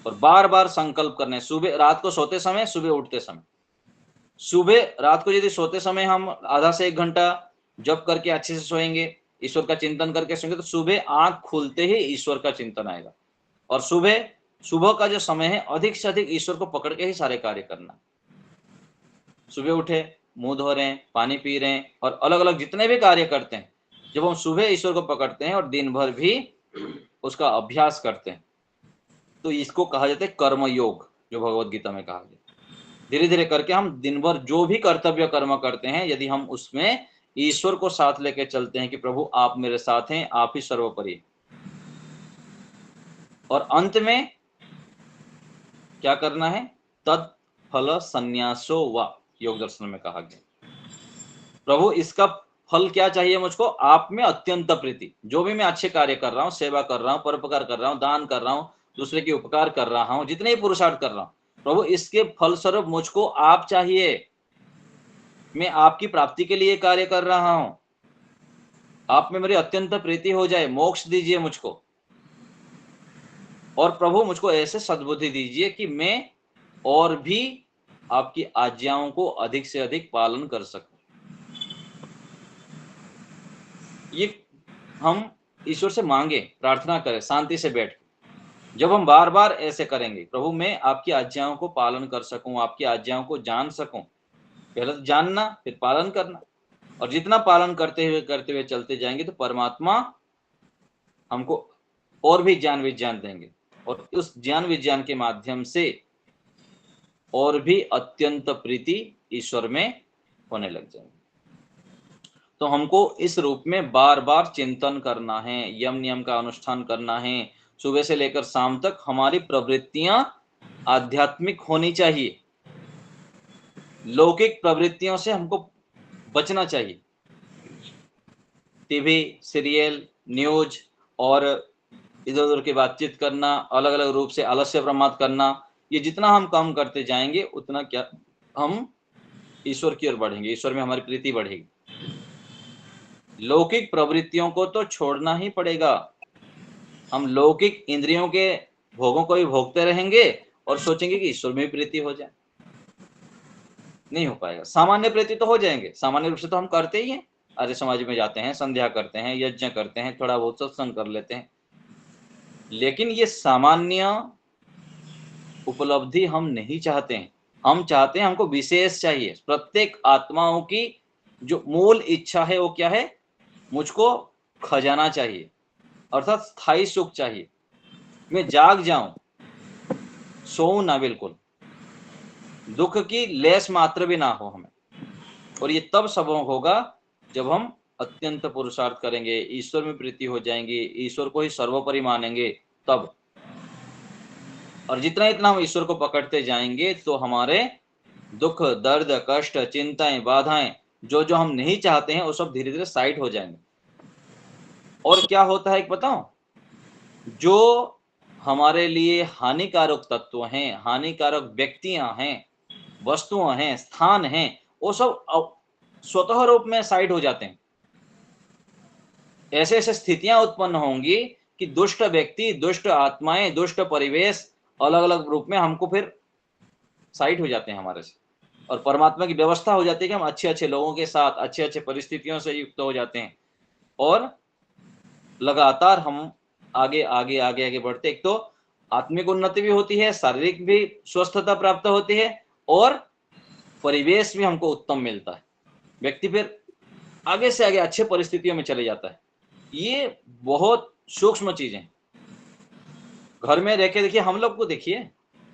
और बार बार संकल्प करना है। सुबह, रात को सोते समय, सुबह उठते समय। सुबह रात को यदि सोते समय हम आधा से 1 घंटा जप करके अच्छे से सोएंगे, ईश्वर का चिंतन करके सोएंगे, तो सुबह आंख खुलते ही ईश्वर का चिंतन आएगा। और सुबह का जो समय है, अधिक से अधिक ईश्वर को पकड़ के ही सारे कार्य करना। सुबह उठे, मुंह धो रहे हैं, पानी पी रहे हैं, और अलग अलग जितने भी कार्य करते हैं, जब हम सुबह ईश्वर को पकड़ते हैं और दिन भर भी उसका अभ्यास करते हैं, तो इसको कहा जाता है कर्मयोग, जो भगवत गीता में कहा गया। धीरे धीरे करके हम दिन भर जो भी कर्तव्य कर्म करते हैं, यदि हम उसमें ईश्वर को साथ लेके चलते हैं कि प्रभु आप मेरे साथ हैं, आप ही सर्वोपरि, और अंत में क्या करना है, तत्फल संन्यासो व, योग दर्शन में कहा गया। प्रभु इसका फल क्या चाहिए मुझको, आप में अत्यंत प्रीति। जो भी मैं अच्छे कार्य कर रहा हूँ, सेवा कर रहा हूँ, परोपकार कर रहा हूँ, दान कर रहा हूँ, दूसरे की उपकार कर रहा हूँ, जितने ही पुरुषार्थ कर रहा हूँ, प्रभु इसके फलस्वरूप मुझको आप चाहिए। मैं आपकी प्राप्ति के लिए कार्य कर रहा हूं, आप में मेरी अत्यंत प्रीति हो जाए, मोक्ष दीजिए मुझको, और प्रभु मुझको ऐसे सद्बुद्धि दीजिए कि मैं और भी आपकी आज्ञाओं को अधिक से अधिक पालन कर सकूं। ये हम ईश्वर से मांगे, प्रार्थना करें शांति से बैठ। जब हम बार बार ऐसे करेंगे, प्रभु मैं आपकी आज्ञाओं को पालन कर सकूं, आपकी आज्ञाओं को जान सकूं, पहले तो जानना, फिर पालन करना, और जितना पालन करते हुए चलते जाएंगे, तो परमात्मा हमको और भी ज्ञान विज्ञान देंगे, और उस ज्ञान विज्ञान के माध्यम से और भी अत्यंत प्रीति ईश्वर में होने लग जाएगी। तो हमको इस रूप में बार बार चिंतन करना है, यम नियम का अनुष्ठान करना है। सुबह से लेकर शाम तक हमारी प्रवृत्तियां आध्यात्मिक होनी चाहिए, लौकिक प्रवृत्तियों से हमको बचना चाहिए। टीवी, सीरियल, न्यूज और इधर उधर की बातचीत करना, अलग अलग रूप से आलस्य प्रमाद करना, ये जितना हम कम करते जाएंगे उतना क्या हम ईश्वर की ओर बढ़ेंगे, ईश्वर में हमारी प्रीति बढ़ेगी। लौकिक प्रवृत्तियों को तो छोड़ना ही पड़ेगा। हम लौकिक इंद्रियों के भोगों को भी भोगते रहेंगे और सोचेंगे कि ईश्वर में भी प्रीति हो जाए, नहीं हो पाएगा। सामान्य प्रीति तो हो जाएंगे, सामान्य रूप से तो हम करते ही हैं, आर्य समाज में जाते हैं, संध्या करते हैं, यज्ञ करते हैं, थोड़ा बहुत सत्संग कर लेते हैं, लेकिन ये सामान्य उपलब्धि हम नहीं चाहते हैं। हम चाहते हैं, हमको विशेष चाहिए। प्रत्येक आत्माओं की जो मूल इच्छा है वो क्या है? मुझको खजाना चाहिए, अर्थात स्थायी सुख चाहिए। मैं जाग जाऊं, सोऊं ना, बिल्कुल दुख की लेस मात्र भी ना हो हमें। और ये तब संभव होगा जब हम अत्यंत पुरुषार्थ करेंगे, ईश्वर में प्रीति हो जाएंगी, ईश्वर को ही सर्वोपरि मानेंगे तब। और जितना इतना हम ईश्वर को पकड़ते जाएंगे तो हमारे दुख, दर्द, कष्ट, चिंताएं, बाधाएं जो जो हम नहीं चाहते हैं वो सब धीरे धीरे साइड हो जाएंगे। और क्या होता है एक बताऊं? जो हमारे लिए हानिकारक तत्व हैं, हानिकारक व्यक्तियां हैं, वस्तुएं हैं, स्थान हैं, वो सब स्वतः रूप में साइड हो जाते हैं। ऐसे ऐसे स्थितियां उत्पन्न होंगी कि दुष्ट व्यक्ति, दुष्ट आत्माएं, दुष्ट परिवेश अलग अलग रूप में हमको फिर साइड हो जाते हैं हमारे से, और परमात्मा की व्यवस्था हो जाती है कि हम अच्छे अच्छे लोगों के साथ, अच्छे अच्छे परिस्थितियों से युक्त हो जाते हैं और लगातार हम आगे आगे आगे आगे बढ़ते। एक तो आत्मिक उन्नति भी होती है, शारीरिक भी स्वस्थता प्राप्त होती है और परिवेश भी हमको उत्तम मिलता है। व्यक्ति फिर आगे से आगे अच्छे परिस्थितियों में चले जाता है। ये बहुत सूक्ष्म चीजें। घर में रह के देखिए, हम लोग को देखिए,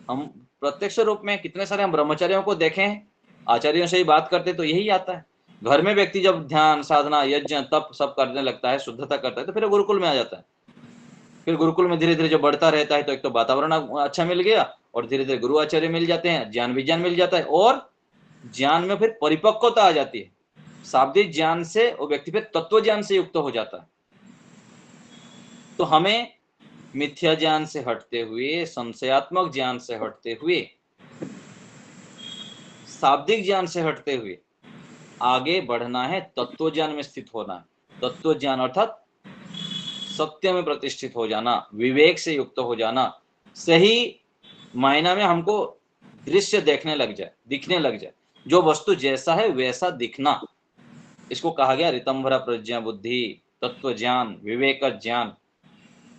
हम प्रत्यक्ष रूप में कितने सारे हम ब्रह्मचारियों को देखें, आचार्यों से ही बात करते तो यही आता है। घर में व्यक्ति जब ध्यान, साधना, यज्ञ, तप सब करने लगता है, शुद्धता करता है, तो फिर गुरुकुल में आ जाता है। फिर गुरुकुल में धीरे धीरे जो बढ़ता रहता है, तो एक तो वातावरण अच्छा मिल गया और धीरे धीरे गुरु आचार्य मिल जाते हैं, ज्ञान विज्ञान मिल जाता है और ज्ञान में फिर परिपक्वता आ जाती है। शाब्दिक ज्ञान से वो व्यक्ति फिर तत्व ज्ञान से युक्त हो जाता है। तो हमें मिथ्या ज्ञान से हटते हुए, संशयात्मक ज्ञान से हटते हुए, शाब्दिक ज्ञान से हटते हुए आगे बढ़ना है, तत्व ज्ञान में स्थित होना है। तत्व ज्ञान अर्थात सत्य में प्रतिष्ठित हो जाना, विवेक से युक्त हो जाना, सही मायना में हमको दृश्य देखने लग जाए, दिखने लग जाए, जो वस्तु जैसा है वैसा दिखना। इसको कहा गया ऋतंभरा प्रज्ञा बुद्धि, तत्व ज्ञान, विवेक ज्ञान,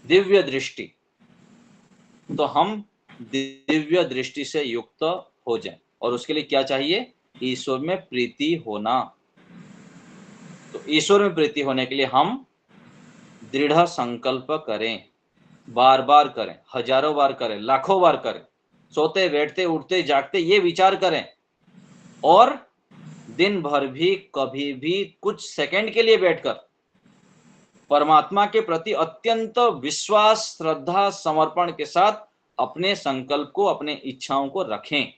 दिव्य दृष्टि। तो हम दिव्य दृष्टि से युक्त हो जाएं, और उसके लिए क्या चाहिए? ईश्वर में प्रीति होना। तो ईश्वर में प्रीति होने के लिए हम दृढ़ संकल्प करें, बार बार करें, हजारों बार करें, लाखों बार करें, सोते बैठते उठते जागते ये विचार करें, और दिन भर भी कभी भी कुछ सेकंड के लिए बैठकर परमात्मा के प्रति अत्यंत विश्वास, श्रद्धा, समर्पण के साथ अपने संकल्प को, अपने इच्छाओं को रखें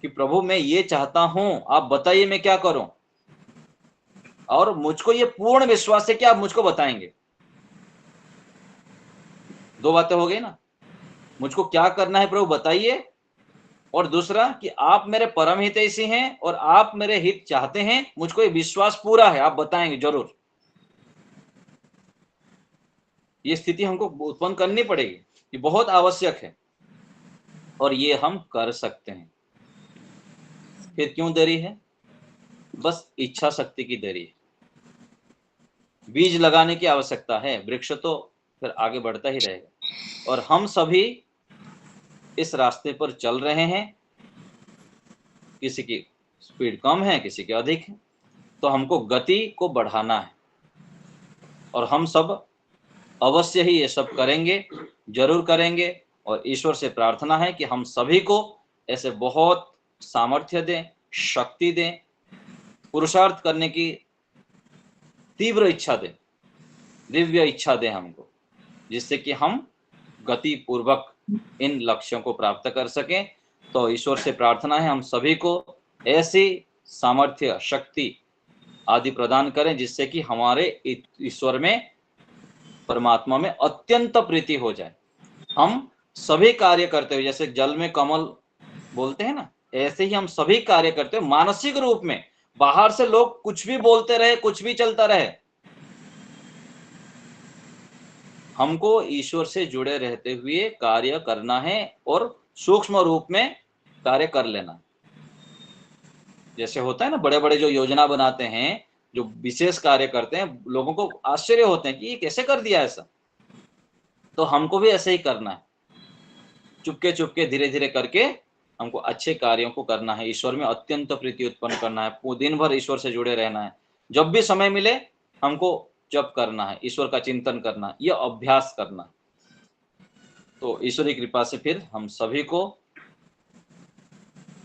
कि प्रभु मैं ये चाहता हूं, आप बताइए मैं क्या करूं, और मुझको ये पूर्ण विश्वास है कि आप मुझको बताएंगे। दो बातें हो गई ना, मुझको क्या करना है प्रभु बताइए, और दूसरा कि आप मेरे परम हितैषी हैं और आप मेरे हित चाहते हैं, मुझको ये विश्वास पूरा है, आप बताएंगे जरूर। ये स्थिति हमको उत्पन्न करनी पड़ेगी, ये बहुत आवश्यक है और ये हम कर सकते हैं। फिर क्यों देरी है? बस इच्छा शक्ति की देरी है। बीज लगाने की आवश्यकता है, वृक्ष तो फिर आगे बढ़ता ही रहेगा। और हम सभी इस रास्ते पर चल रहे हैं, किसी की स्पीड कम है, किसी की अधिक है, तो हमको गति को बढ़ाना है और हम सब अवश्य ही ये सब करेंगे, जरूर करेंगे। और ईश्वर से प्रार्थना है कि हम सभी को ऐसे बहुत सामर्थ्य दें, शक्ति दें, पुरुषार्थ करने की तीव्र इच्छा दें, दिव्य इच्छा दें हमको, जिससे कि हम गति पूर्वक इन लक्ष्यों को प्राप्त कर सकें। तो ईश्वर से प्रार्थना है हम सभी को ऐसी सामर्थ्य, शक्ति आदि प्रदान करें, जिससे कि हमारे ईश्वर में, परमात्मा में अत्यंत प्रीति हो जाए। हम सभी कार्य करते हुए, जैसे जल में कमल बोलते हैं ना, ऐसे ही हम सभी कार्य करते हुए मानसिक रूप में, बाहर से लोग कुछ भी बोलते रहे, कुछ भी चलता रहे, हमको ईश्वर से जुड़े रहते हुए कार्य करना है और सूक्ष्म रूप में कार्य कर लेना। जैसे होता है ना, बड़े बड़े जो योजना बनाते हैं, जो विशेष कार्य करते हैं, लोगों को आश्चर्य होते हैं कि ये कैसे कर दिया ऐसा। तो हमको भी ऐसे ही करना है, चुपके चुपके धीरे धीरे करके हमको अच्छे कार्यों को करना है, ईश्वर में अत्यंत प्रीति उत्पन्न करना है, दिन भर ईश्वर से जुड़े रहना है। जब भी समय मिले हमको जप करना है, ईश्वर का चिंतन करना है, यह अभ्यास करना है। तो ईश्वरी कृपा से फिर हम सभी को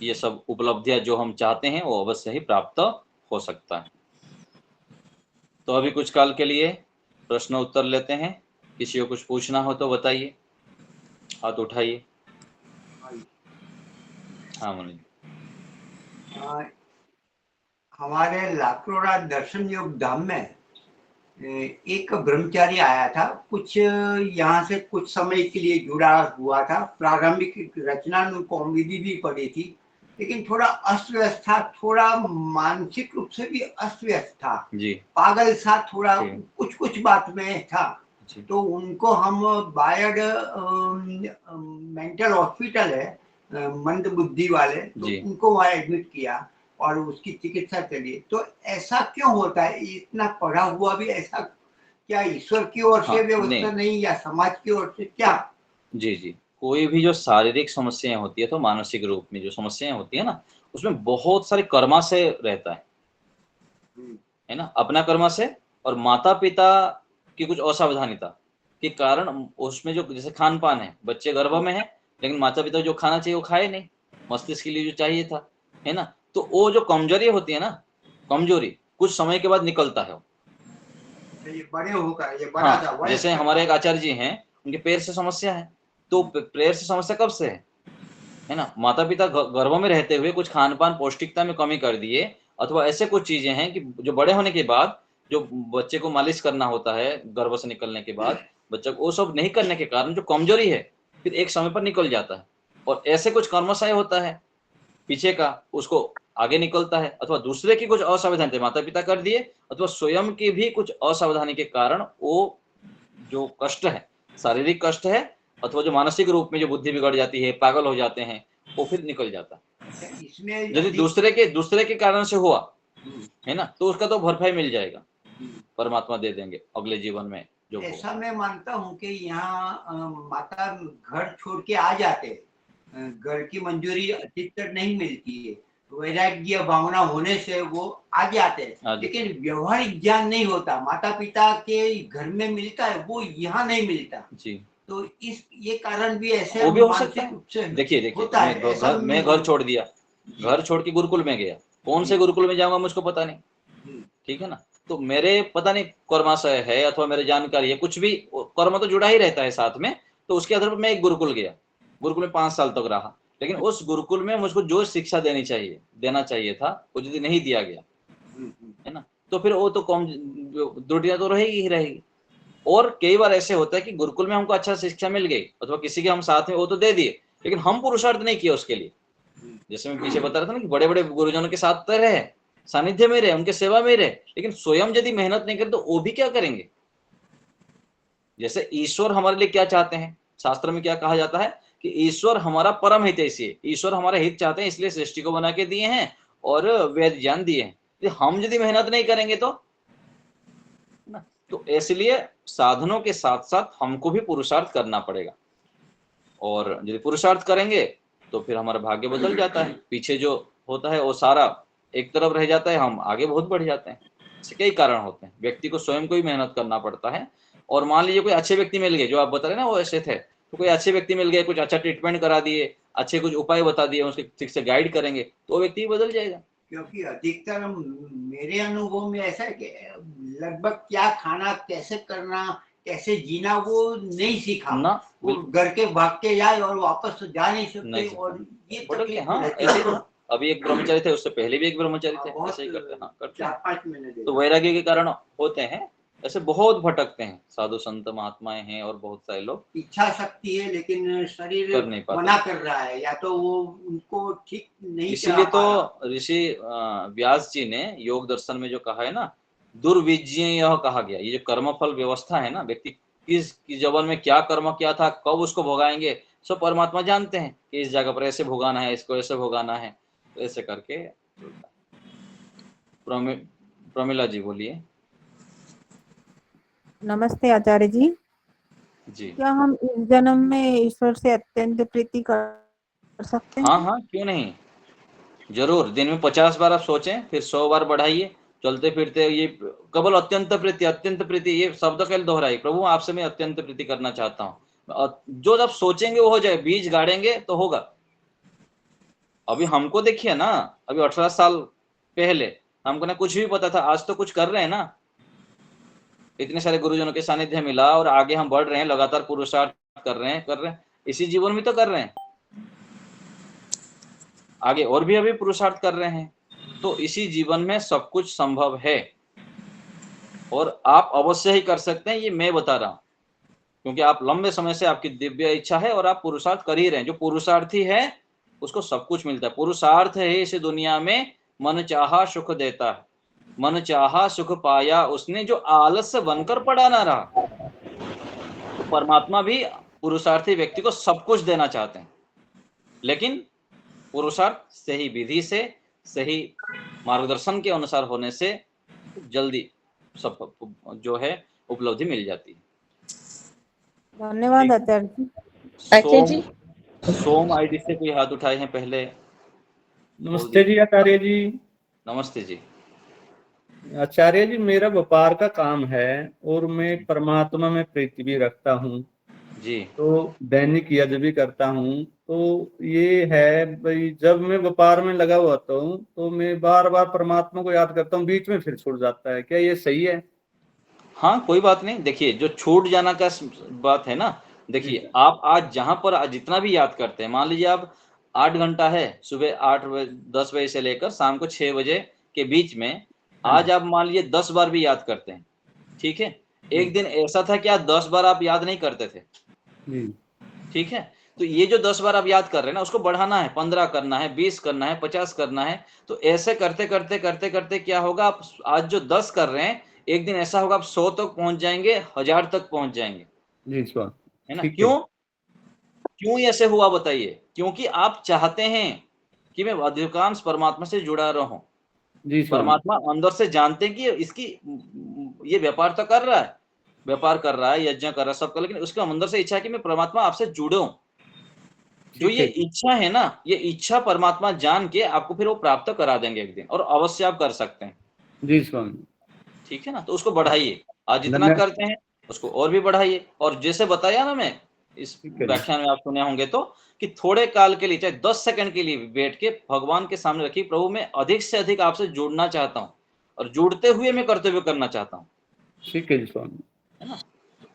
ये सब उपलब्धियां जो हम चाहते हैं वो अवश्य ही प्राप्त हो सकता है। तो अभी कुछ काल के लिए प्रश्न उत्तर लेते हैं। किसी को कुछ पूछना हो तो बताइए, हाथ उठाइए। हाँ मुनि। हमारे लाकरोड़ा दर्शन योग धाम में एक ब्रह्मचारी आया था, कुछ यहाँ से कुछ समय के लिए जुड़ा हुआ था। प्रारंभिक रचना कौमुदी भी पढ़ी थी, लेकिन थोड़ा अस्त व्यस्त था, थोड़ा मानसिक रूप से भी अस्त व्यस्त था जी। पागल सा थोड़ा, कुछ कुछ बात में था। तो उनको हम बायड मेंटल हॉस्पिटल है मंद बुद्धि वाले, तो उनको वहाँ एडमिट किया और उसकी चिकित्सा चली। तो ऐसा क्यों होता है? इतना पढ़ा हुआ भी ऐसा, क्या ईश्वर की ओर से व्यवस्था नहीं या समाज की ओर से, क्या? जी जी, कोई भी जो शारीरिक समस्याएं होती है, तो मानसिक रूप में जो समस्याएं होती है ना, उसमें बहुत सारे कर्मा से रहता है ना, अपना कर्मा से और माता पिता की कुछ असावधानिता के कारण उसमें जो जैसे खान पान है, बच्चे गर्भ में है लेकिन माता पिता जो खाना चाहिए वो खाए नहीं, मस्तिष्क के लिए जो चाहिए था, है ना। तो वो जो कमजोरी होती है ना, कमजोरी कुछ समय के बाद निकलता है। ये बड़े होकर ये बड़ा था, जैसे हमारे एक आचार्य जी हैं, उनके पैर से समस्या है। तो पैर से समस्या कब से है ना, माता पिता गर्भ में रहते हुए कुछ खान पान पौष्टिकता में कमी कर दिए, अथवा ऐसे कुछ चीजें हैं कि जो बड़े होने के बाद जो बच्चे को मालिश करना होता है गर्भ से निकलने के बाद, बच्चे को वो सब नहीं करने के कारण जो कमजोरी है फिर एक समय पर निकल जाता है। और ऐसे कुछ कर्मशय होता है पीछे का, उसको आगे निकलता है, अथवा दूसरे की कुछ असावधानी माता पिता कर दिए, अथवा स्वयं की भी कुछ असावधानी के कारण वो जो कष्ट है, शारीरिक कष्ट है, अथवा जो मानसिक रूप में जो बुद्धि बिगड़ जाती है, पागल हो जाते हैं, वो फिर निकल जाता है। इसमें यदि दूसरे के कारण से हुआ है ना, तो उसका तो भरपाई मिल जाएगा, परमात्मा दे देंगे अगले जीवन में। जो ऐसा मैं मानता हूँ कि यहाँ माता घर छोड़ के आ जाते, घर की मंजूरी अधिकतर नहीं मिलती है, वैराग्य भावना होने से वो आ जाते हैं, लेकिन व्यवहारिक ज्ञान नहीं होता, माता पिता के घर में मिलता है वो यहाँ नहीं मिलता जी। तो ये कारण भी ऐसे वो भी हो सकता है। देखिए मैं घर छोड़ दिया, घर छोड़ के गुरुकुल में गया, कौन से गुरुकुल में जाऊंगा मुझको पता नहीं, ठीक है ना। तो मेरे पता नहीं कर्माशय है अथवा मेरे जानकारी है, कुछ भी कर्म तो जुड़ा ही रहता है साथ में। तो उसके आधार पर मैं एक गुरुकुल गया, गुरुकुल में 5 साल तक रहा, लेकिन उस गुरुकुल में मुझको जो शिक्षा देना चाहिए था वो यदि नहीं दिया गया है ना, तो फिर वो तो कम त्रुटियां तो रहेगी ही रहेगी। और कई बार ऐसे होता है कि गुरुकुल में हमको अच्छा शिक्षा मिल गई अथवा किसी के हम साथ में वो तो दे दिए, लेकिन हम पुरुषार्थ नहीं किया उसके लिए। जैसे मैं पीछे बता रहा था ना कि बड़े बड़े गुरुजनों के साथ तो रहे, सानिध्य में रहे, उनके सेवा में रहे, लेकिन स्वयं यदि मेहनत नहीं करे तो वो भी क्या करेंगे। जैसे ईश्वर हमारे लिए क्या चाहते हैं, शास्त्र में क्या कहा जाता है कि ईश्वर हमारा परम हितैषी है, ईश्वर हमारा हित चाहते हैं, इसलिए सृष्टि को बना के दिए हैं और वेद ज्ञान दिए हैं। तो हम यदि मेहनत नहीं करेंगे तो इसलिए साधनों के साथ साथ हमको भी पुरुषार्थ करना पड़ेगा, और यदि पुरुषार्थ करेंगे तो फिर हमारा भाग्य बदल जाता है, पीछे जो होता है वो सारा एक तरफ रह जाता है, हम आगे बहुत बढ़ जाते हैं। इसके कई कारण होते हैं, व्यक्ति को स्वयं को ही मेहनत करना पड़ता है। और मान लीजिए कोई अच्छे व्यक्ति मिल गए, जो आप बता रहे ना वो ऐसे थे, तो कोई अच्छे व्यक्ति मिल गए, कुछ अच्छा ट्रीटमेंट करा दिए, अच्छे कुछ उपाय बता दिए, उसके ठीक से गाइड करेंगे तो वो व्यक्ति बदल जाएगा। क्योंकि अधिकतर मेरे अनुभव में ऐसा है कि लगभग क्या खाना, कैसे करना, कैसे जीना वो नहीं सीखा ना, वो घर के भाग के जाए और वापस जा नहीं सकते। और ये हाँ, ऐसे अभी एक ब्रह्मचारी थे, उससे पहले भी एक ब्रह्मचारी थे, बहुत ऐसे ही करते हैं। हाँ, करते 4-5 हैं। महीने तो देखा। वैराग्य के कारण होते हैं, ऐसे बहुत भटकते हैं साधु संत महात्माएं हैं और बहुत सारे लोग इच्छा शक्ति है लेकिन शरीर कर नहीं पाते। मना कर रहा है, या तो वो उनको ठीक नहीं चला इसीलिए पा रहा। तो ऋषि व्यास जी ने योग दर्शन में जो कहा है ना, दुर्विज्ञ यह कहा गया। ये जो कर्मफल व्यवस्था है ना, व्यक्ति किस जीवन में क्या कर्म किया था, कब उसको भोगाएंगे, सब परमात्मा जानते हैं कि इस जगह पर ऐसे भोगाना है, इसको ऐसे भोगाना है, तो ऐसे करके चलता है। प्रमिला जी बोलिए। नमस्ते आचार्य जी। जी क्या हम इस जन्म में ईश्वर से अत्यंत प्रीति कर सकते हैं? हाँ हाँ, क्यों नहीं, जरूर। दिन में 50 बार आप सोचें, फिर 100 बार बढ़ाइए। चलते फिरते ये केवल अत्यंत प्रीति ये शब्द कैसे दोहराइए, प्रभु आपसे मैं अत्यंत प्रीति करना चाहता हूँ। जो जब सोचेंगे वो हो जाए, बीज गाड़ेंगे तो होगा। अभी हमको देखिए ना, अभी 18 साल पहले हमको ना कुछ भी पता था, आज तो कुछ कर रहे हैं ना, इतने सारे गुरुजनों के सानिध्य मिला और आगे हम बढ़ रहे हैं, लगातार पुरुषार्थ कर रहे हैं, इसी जीवन में तो कर रहे हैं, आगे और भी अभी पुरुषार्थ कर रहे हैं। तो इसी जीवन में सब कुछ संभव है और आप अवश्य ही कर सकते हैं, ये मैं बता रहा हूं, क्योंकि आप लंबे समय से आपकी दिव्य इच्छा है और आप पुरुषार्थ कर ही रहे हैं। जो पुरुषार्थी है उसको सब कुछ मिलता है। पुरुषार्थ है इस दुनिया में मन चाहा सुख देता है, मन चाहा सुख पाया उसने, जो आलस्य बनकर पड़ा ना रहा। तो परमात्मा भी पुरुषार्थी व्यक्ति को सब कुछ देना चाहते हैं, लेकिन पुरुषार्थ सही विधि से, सही मार्गदर्शन के अनुसार होने से जल्दी सब जो है उपलब्धि मिल जाती है। धन्यवाद आचार्य जी। अच्छा जी। सोम आईडी से कोई हाथ उठाए हैं पहले? नमस्ते जी आचार्य जी। नमस्ते जी। आचार्य जी, मेरा व्यापार का काम है और मैं परमात्मा में प्रीति भी रखता हूँ जी। तो दैनिक यज्ञ भी करता हूँ। तो ये है भाई, जब मैं व्यापार में लगा हुआ होता हूँ तो मैं बार बार परमात्मा को याद करता हूँ, बीच में फिर छूट जाता है, क्या ये सही है? हाँ, कोई बात नहीं। देखिए, जो छूट जाना का बात है ना, देखिए आप आज जहां पर जितना भी याद करते हैं, मान लीजिए आप 8 घंटा है, सुबह 10 बजे से लेकर शाम को 6 बजे के बीच में, आज आप मान लीजिए 10 बार भी याद करते हैं, ठीक है। एक दिन ऐसा था कि आज 10 बार आप याद नहीं करते थे, ठीक है। तो ये जो 10 बार आप याद कर रहे हैं ना, उसको बढ़ाना है, 15 करना है, 20 करना है, 50 करना है। तो ऐसे करते करते करते करते क्या होगा, आप आज जो 10 कर रहे हैं, एक दिन ऐसा होगा आप 100 तक पहुंच जाएंगे, 1000 तक पहुंच जाएंगे, जी स्वामी, है ना। ठीक है। क्यों क्यों ऐसे हुआ बताइए? क्योंकि आप चाहते हैं कि मैं अधिकांश परमात्मा से जुड़ा रहूं। जी स्वामी, परमात्मा अंदर से जानते हैं कि इसकी ये व्यापार तो कर रहा है, व्यापार कर रहा है, यज्ञ कर रहा है, सब कर, लेकिन उसके अंदर से इच्छा है कि मैं परमात्मा आपसे जुड़ूं। जो ठीक ये है जी। इच्छा है ना, ये इच्छा परमात्मा जान के आपको फिर वो प्राप्त करा देंगे एक दिन, और अवश्य आप कर सकते हैं, जी स्वामी, ठीक है ना। तो उसको बढ़ाइए, आज जितना धन्यवाद। करते हैं उसको और भी बढ़ाइए। और जैसे बताया ना मैं इस ठीक है जी। व्याख्यान में, आप सुने होंगे तो, कि थोड़े काल के लिए, चाहे 10 सेकंड के लिए बैठ के भगवान के सामने रखिए, प्रभु मैं अधिक से अधिक आपसे जुड़ना चाहता हूँ और जुड़ते हुए मैं कर्तव्य करना चाहता हूँ, ठीक है जी स्वामी, है ना।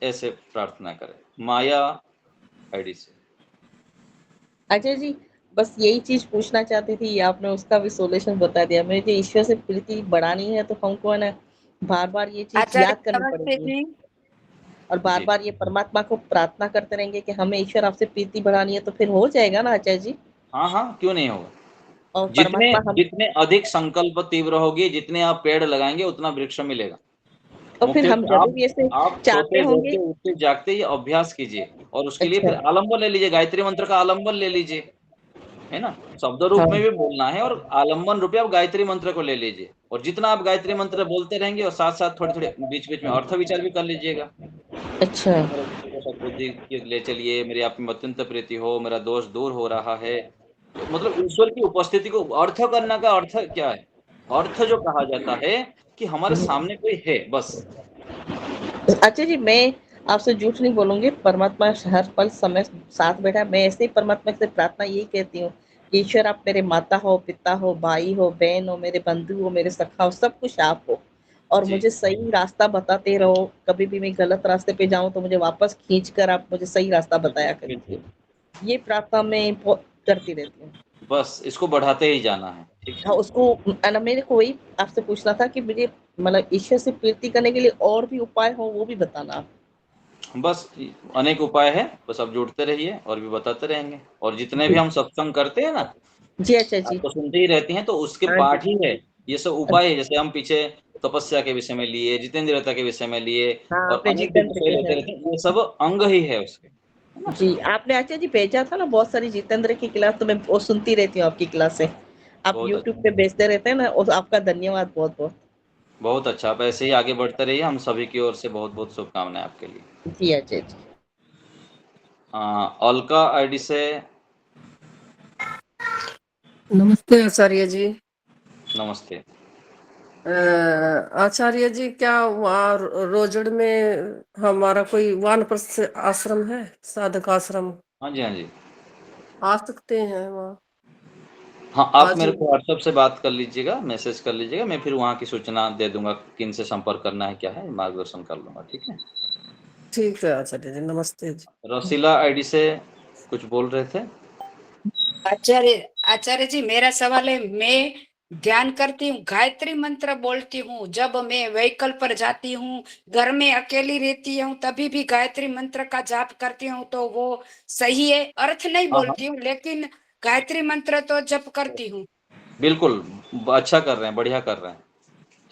ऐसे प्रार्थना करें माया आईडी से। अच्छा जी, बस यही चीज पूछना चाहती थी, आपने उसका भी सोल्यूशन बता दिया। मुझे ईश्वर से प्रीति बढ़ानी है तो हमको है ना बार बार ये चीज याद करनी पड़ेगी और बार जी बार ये परमात्मा को प्रार्थना करते रहेंगे कि हमें ईश्वर आपसे प्रीति बढ़ानी है, तो फिर हो जाएगा ना आचार्य जी। हाँ हाँ, क्यों नहीं होगा। और जितने परमात्मा हम जितने अधिक संकल्प तीव्र होगी, जितने आप पेड़ लगाएंगे उतना वृक्ष मिलेगा। और फिर हम जरूर ये से आप चाहते सोते होंगे। बैठते उठते जागते ये अभ्यास कीजिए, और उसके लिए अच्छा। फिर आलम्बन ले लीजिए, गायत्री मंत्र का आलम्बन ले लीजिए, है ना। शब्द रूप हाँ। में भी बोलना है और आलम्बन रूपे आप गायत्री मंत्र को ले लीजिए, और जितना आप गायत्री मंत्र बोलते रहेंगे और साथ साथ थोड़े थोड़े बीच बीच में अर्थ विचार भी कर लीजिएगा। अच्छा। मेरे को सद्बुद्धि ले चलिए, मेरी आप में अत्यंत प्रीति हो, मेरा दोष दूर हो रहा है। तो मतलब ईश्वर की उपस्थिति को अर्थ करने का अर्थ क्या है? अर्थ जो कहा जाता है कि हमारे सामने कोई है, बस। अच्छा जी, मैं आपसे झूठ नहीं बोलूंगी, परमात्मा हर पल समय साथ बैठा है। मैं ऐसे ही परमात्मा से प्रार्थना यही कहती हूँ, ईश्वर आप मेरे माता हो, पिता हो, भाई हो, बहन हो, मेरे बंधु हो, मेरे सखा हो, सब कुछ आप हो, और जी मुझे सही रास्ता बताते रहो। कभी भी मैं गलत रास्ते पे जाऊं तो मुझे वापस खींच कर आप मुझे सही रास्ता बताया बिल्कुल। करिए। ये प्रार्थना मैं बहुत करती रहती हूँ। बस इसको बढ़ाते ही जाना है, ठीक है। हाँ उसको मेरे को वही आपसे पूछना था कि मुझे मतलब ईश्वर से प्रीति करने के लिए और भी उपाय हो वो भी बताना आप। बस अनेक उपाय है, बस आप जुड़ते रहिए और भी बताते रहेंगे। और जितने भी हम सत्संग करते हैं ना, जी अच्छा आप जी। तो सुनते ही रहती हैं, तो उसके हाँ पाठ जी। ही है ये सब उपाय है। जैसे हम पीछे तपस्या के विषय में लिए, जितेंद्रियता के विषय में लिए हाँ और आपने अनेक भी जितेंद्र विषय के लेते हैं। रहते हैं, ये सब अंग ही है उसके, है ना। जी आपने अच्छा जी भेजा था ना बहुत सारी जितेंद्र की क्लास, तो मैं वो सुनती रहती हूँ आपकी क्लास से। आप बहुत यूट्यूब अच्छा, पे भेजते रहते हैं ना, और आपका धन्यवाद बहुत बहुत। बहुत अच्छा। आप ऐसे ही आगे बढ़ते रहिए, हम सभी की ओर से बहुत बहुत शुभकामनाएं आपके लिए। जी अच्छा जी। अलका आईडी से नमस्ते आचार्य जी। नमस्ते। आचार्य जी, क्या वहाँ रोजड़ में हमारा कोई वानप्रस्थ आश्रम है, साधक आश्रम? हाँ जी, हाँ जी। आ सकते हैं वहाँ? हाँ, आप आज मेरे को व्हाट्सएप से बात कर लीजिएगा, मैसेज कर लीजिएगा, मैं फिर वहाँ की सूचना दे दूंगा, किन से संपर्क करना है, क्या है, मार्गदर्शन कर लूंगा, ठीक है। ठीक है आचार्य जी, नमस्ते जी। रसीला आईडी से कुछ बोल रहे थे। आचार्य आचार्य जी, मेरा सवाल है, मैं ध्यान करती हूँ, गायत्री मंत्र बोलती हूँ, जब मैं व्हीकल पर जाती हूँ, घर में अकेली रहती हूँ, तभी भी गायत्री मंत्र का जाप करती हूँ, तो वो सही है? अर्थ नहीं हाँ हाँ, बोलती हूँ, लेकिन गायत्री मंत्र तो जप करती हूँ। बिल्कुल, अच्छा कर रहे हैं, बढ़िया कर रहे हैं,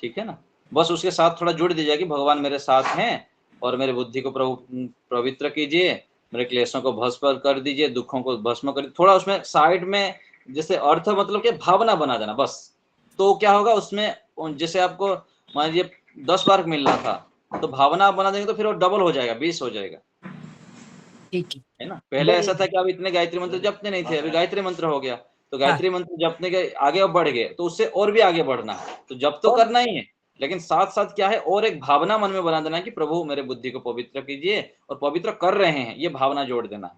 ठीक है ना। बस उसके साथ थोड़ा जुड़ दीजिए कि भगवान मेरे साथ हैं और मेरे बुद्धि को पवित्र कीजिए, मेरे क्लेशों को भस्म कर दीजिए, दुखों को भस्म कर दीजिए। थोड़ा उसमें साइड में जैसे अर्थ मतलब कि भावना बना देना बस। तो क्या होगा उसमें, जैसे आपको मान लीजिए 10 बार मिल रहा था, तो भावना आप बना देंगे तो फिर वो डबल हो जाएगा, 20 हो जाएगा, ठीक है ना। पहले ऐसा था कि आप इतने गायत्री मंत्र जपते नहीं थे, अभी गायत्री मंत्र हो गया, तो हाँ, गायत्री मंत्र जपने के आगे अब बढ़ गए, तो उससे और भी आगे बढ़ना है। तो जप तो और करना ही है, लेकिन साथ साथ क्या है, और एक भावना मन में बना देना है कि प्रभु मेरे बुद्धि को पवित्र कीजिए, और पवित्र कर रहे हैं, ये भावना जोड़ देना है,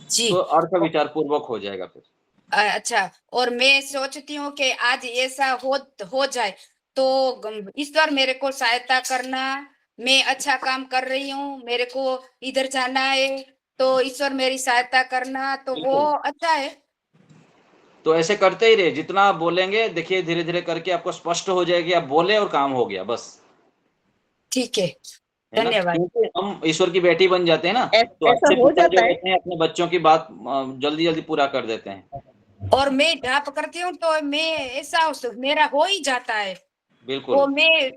जी। तो अर्थ विचार पूर्वक हो जाएगा फिर। अच्छा, और मैं सोचती हूँ कि आज ऐसा हो जाए, तो ईश्वर मेरे को सहायता करना, मैं अच्छा काम कर रही हूँ, मेरे को इधर जाना है, तो ईश्वर मेरी सहायता करना, तो वो बिल्कुल, अच्छा है। तो ऐसे करते ही रहे, जितना आप बोलेंगे देखिए धीरे धीरे करके आपको स्पष्ट हो जाएगी, आप बोले और काम हो गया बस, ठीक है, है ना। धन्यवाद। क्योंकि हम ईश्वर की बेटी बन जाते हैं ना, तो ऐसा अच्छे हो पिता जो जाता है। होते हैं अपने बच्चों की बात जल्दी जल्दी पूरा कर देते हैं। और मैं ढाप करती हूँ, तो मैं ऐसा मेरा हो ही जाता है, वो बिल्कुल मैं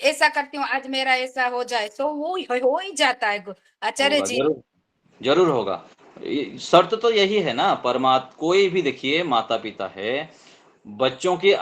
ऐसा करती हूँ, आज मेरा ऐसा हो जाए, तो वो हो ही जाता है आचार्य होगा, जी। जरूर जरूर होगा। शर्त तो यही है ना, कोई भी देखिए माता पिता है, बच्चों की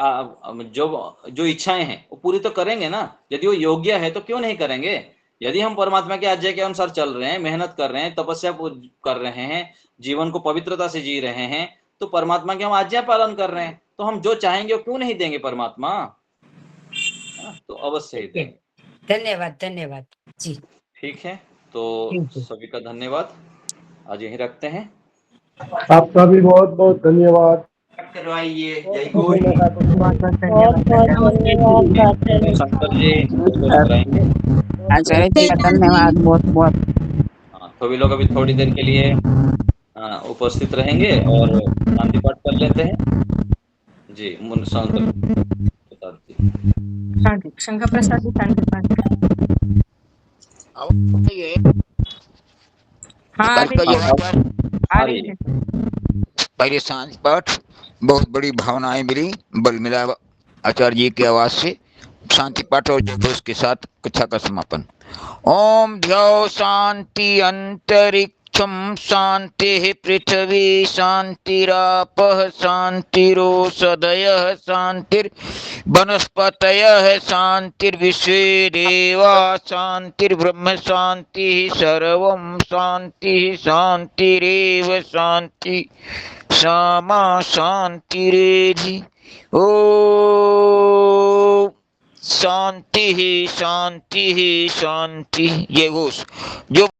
जो जो इच्छाएं हैं वो पूरी तो करेंगे ना। यदि वो योग्य है तो क्यों नहीं करेंगे। यदि हम परमात्मा की आज्ञा के अनुसार चल रहे हैं, मेहनत कर रहे हैं, तपस्या कर रहे हैं, जीवन को पवित्रता से जी रहे हैं, तो परमात्मा की हम आज्ञा पालन कर रहे हैं, तो हम जो चाहेंगे वो क्यों नहीं देंगे परमात्मा। हाँ, तो अवश्य ही ठीक है, देंगे। धन्यवाद धन्यवाद जी। ठीक है, तो ठीक है। सभी का धन्यवाद, आज यहीं रखते हैं। आपका भी बहुत बहुत धन्यवाद। करवाइए, बहुत जय बहुत गुरु। धन्यवाद। बहुत बहुत बहुत धन्यवाद। बहुत धन्यवाद आचार्य जी। शंकर जी कुछ कराएंगे। आचार्य जी का धन्यवाद बहुत बहुत। हाँ, तो भी लोग अभी थोड़ी देर के लिए उपस्थित रहेंगे और शांति पाठ कर लेते हैं। जी मुन शंकर प्रसाद जी। शंकर प्रसाद जी शांति पाठ। हाँ आ बंद रही करिए है, वहाँ पर। आ आ रही रही है। पहले सांझ पाठ, बहुत बड़ी भावनाएं मिली, बल मिला आचार्य जी की आवाज से। शांति पाठ और जयघोष के साथ कक्षा का समापन। ओम ध्याओ शांति अंतरिक्षम शांति पृथ्वी शांतिरापः शांतिरोषधयः शांतिर्वनस्पतयः शांतिर्विश्वे देवा शांतिर्ब्रह्म शांतिः सर्वं शांतिः शांतिरेव शांति सामा शांतिरेधि। ओ शांति ही शांति ही शांति। ये घोष जो